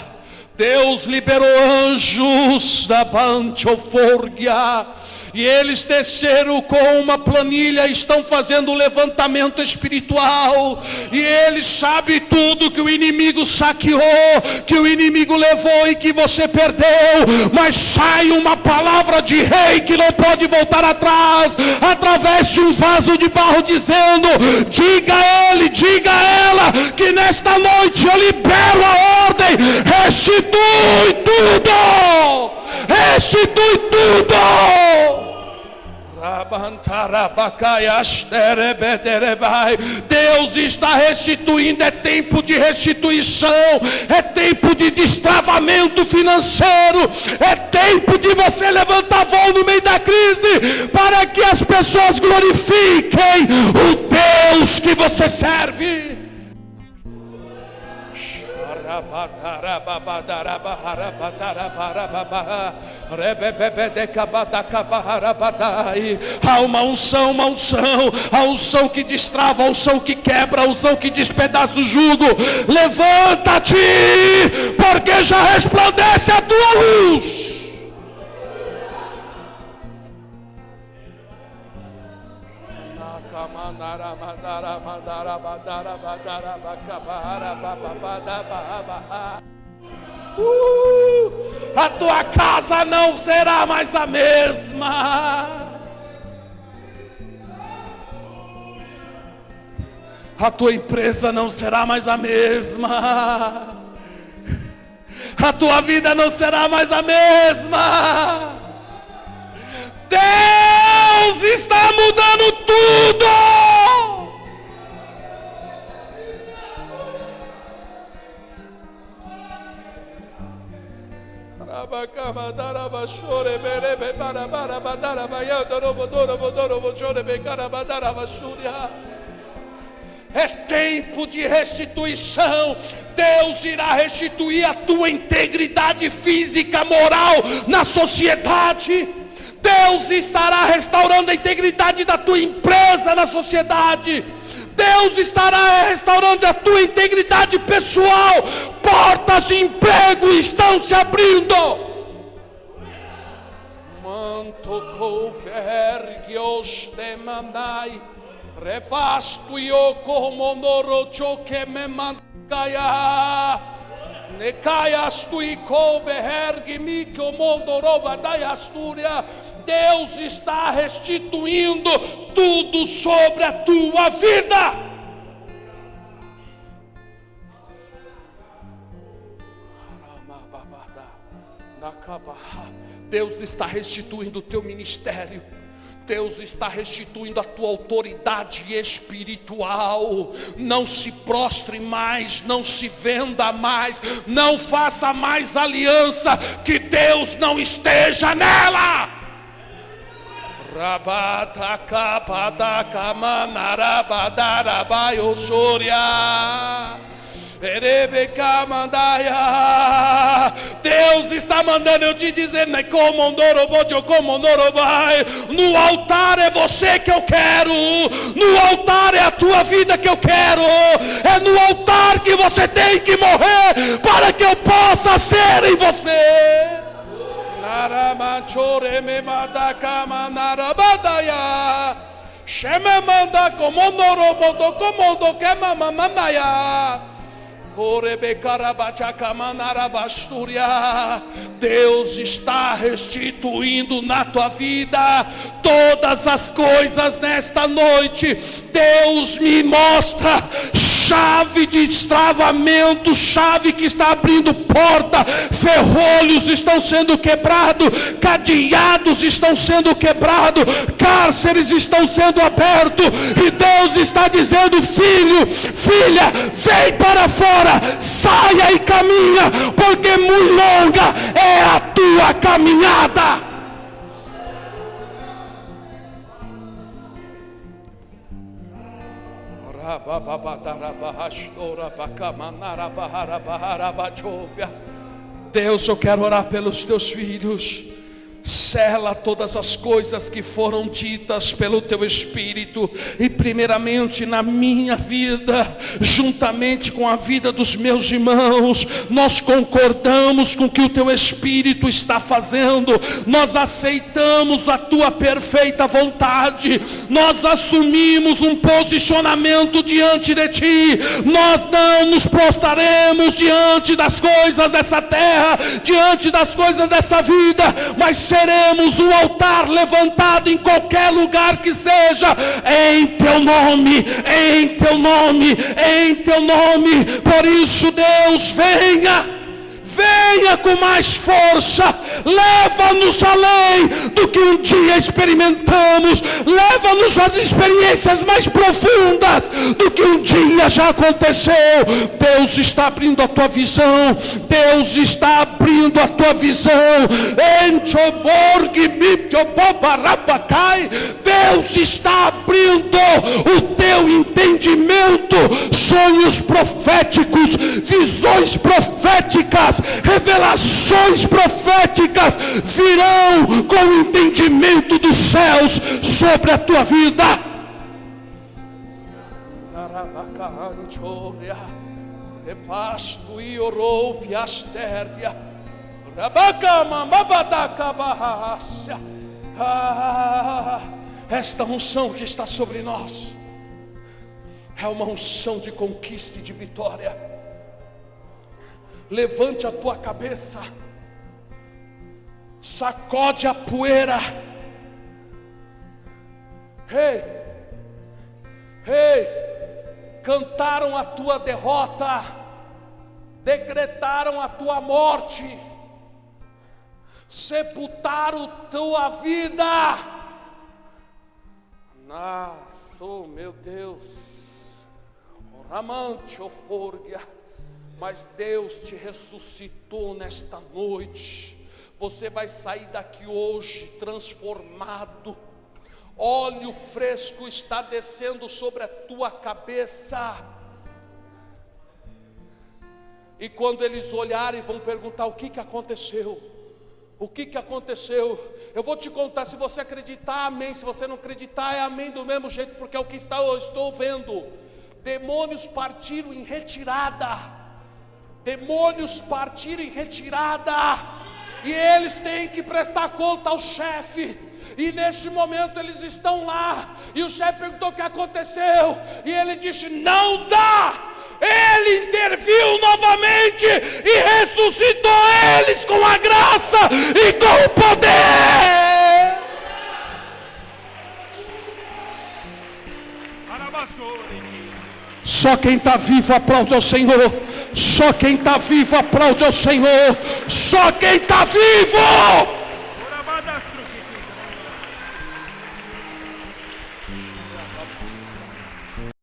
Deus liberou anjos da Banchoforgia, e eles desceram com uma planilha, estão fazendo um levantamento espiritual, e eles sabem tudo que o inimigo saqueou, que o inimigo levou e que você perdeu, mas sai uma palavra de rei que não pode voltar atrás, através de um vaso de barro, dizendo: diga a ele, diga a ela, que nesta noite eu libero a ordem, restitui tudo, restitui tudo. Deus está restituindo, é tempo de restituição, é tempo de destravamento financeiro, é tempo de você levantar voo no meio da crise, para que as pessoas glorifiquem o Deus que você serve. Há uma unção, a unção que destrava, a unção que quebra, a unção que despedaça o jugo. Levanta-te, porque já resplandece a tua luz. A tua casa não será mais a mesma. A tua empresa não será mais a mesma. A tua vida não será mais a mesma. Deus está mudando tudo. É tempo de restituição. Deus irá restituir a tua integridade física, moral na sociedade. Deus estará restaurando a integridade da tua empresa na sociedade. Deus estará restaurando a tua integridade pessoal. Portas de emprego estão se abrindo. Manto convergios te mandai, revasto io como norocho que me mandaya. Ne caias tu e convergi mi que o mundo rouba da Astúria. Deus está restituindo tudo sobre a tua vida. Deus está restituindo o teu ministério. Deus está restituindo a tua autoridade espiritual. Não se prostre mais, não se venda mais, não faça mais aliança que Deus não esteja nela. Rabata capada camanarabadarabaio soria. Deus está mandando eu te dizer: no altar é você que eu quero, no altar é a tua vida que eu quero, é no altar que você tem que morrer para que eu possa ser em você. Deus está restituindo na tua vida todas as coisas nesta noite. Deus me mostra chave de destravamento, chave que está abrindo porta, ferrolhos estão sendo quebrados, cadeados estão sendo quebrados, cárceres estão sendo abertos, e Deus está dizendo: filho, filha, vem para fora, saia e caminha, porque muito longa é a tua caminhada. Deus, eu quero orar pelos teus filhos. Sela todas as coisas que foram ditas pelo teu Espírito, e primeiramente na minha vida, juntamente com a vida dos meus irmãos, nós concordamos com o que o teu Espírito está fazendo, nós aceitamos a tua perfeita vontade, nós assumimos um posicionamento diante de ti, nós não nos prostraremos diante das coisas dessa terra, diante das coisas dessa vida, mas seremos um altar levantado em qualquer lugar que seja, em teu nome, em teu nome, em teu nome. Por isso, Deus, venha com mais força, leva-nos além do que um dia experimentamos, leva-nos às experiências mais profundas do que um dia já aconteceu. Deus está abrindo a tua visão, Deus está abrindo a tua visão. Deus está abrindo o teu entendimento, sonhos proféticos, visões proféticas, revelações proféticas virão com o entendimento dos céus sobre a tua vida. Esta unção que está sobre nós é uma unção de conquista e de vitória. Levante a tua cabeça, sacode a poeira. Cantaram a tua derrota, decretaram a tua morte, sepultaram tua vida. Nossa, meu Deus, Ramante Oforgia. Mas Deus te ressuscitou nesta noite. Você vai sair daqui hoje transformado. Óleo fresco está descendo sobre a tua cabeça. E quando eles olharem, vão perguntar: o que aconteceu? O que aconteceu? Eu vou te contar. Se você acreditar, amém. Se você não acreditar, é amém do mesmo jeito, porque é o que eu estou vendo. Demônios partiram em retirada. Demônios partiram em retirada, e eles têm que prestar conta ao chefe. E neste momento eles estão lá, e o chefe perguntou o que aconteceu, e ele disse: não dá. Ele interviu novamente e ressuscitou eles com a graça e com o poder. Só quem está vivo aplaude ao Senhor. Só quem está vivo aplaude ao Senhor. Só quem está vivo.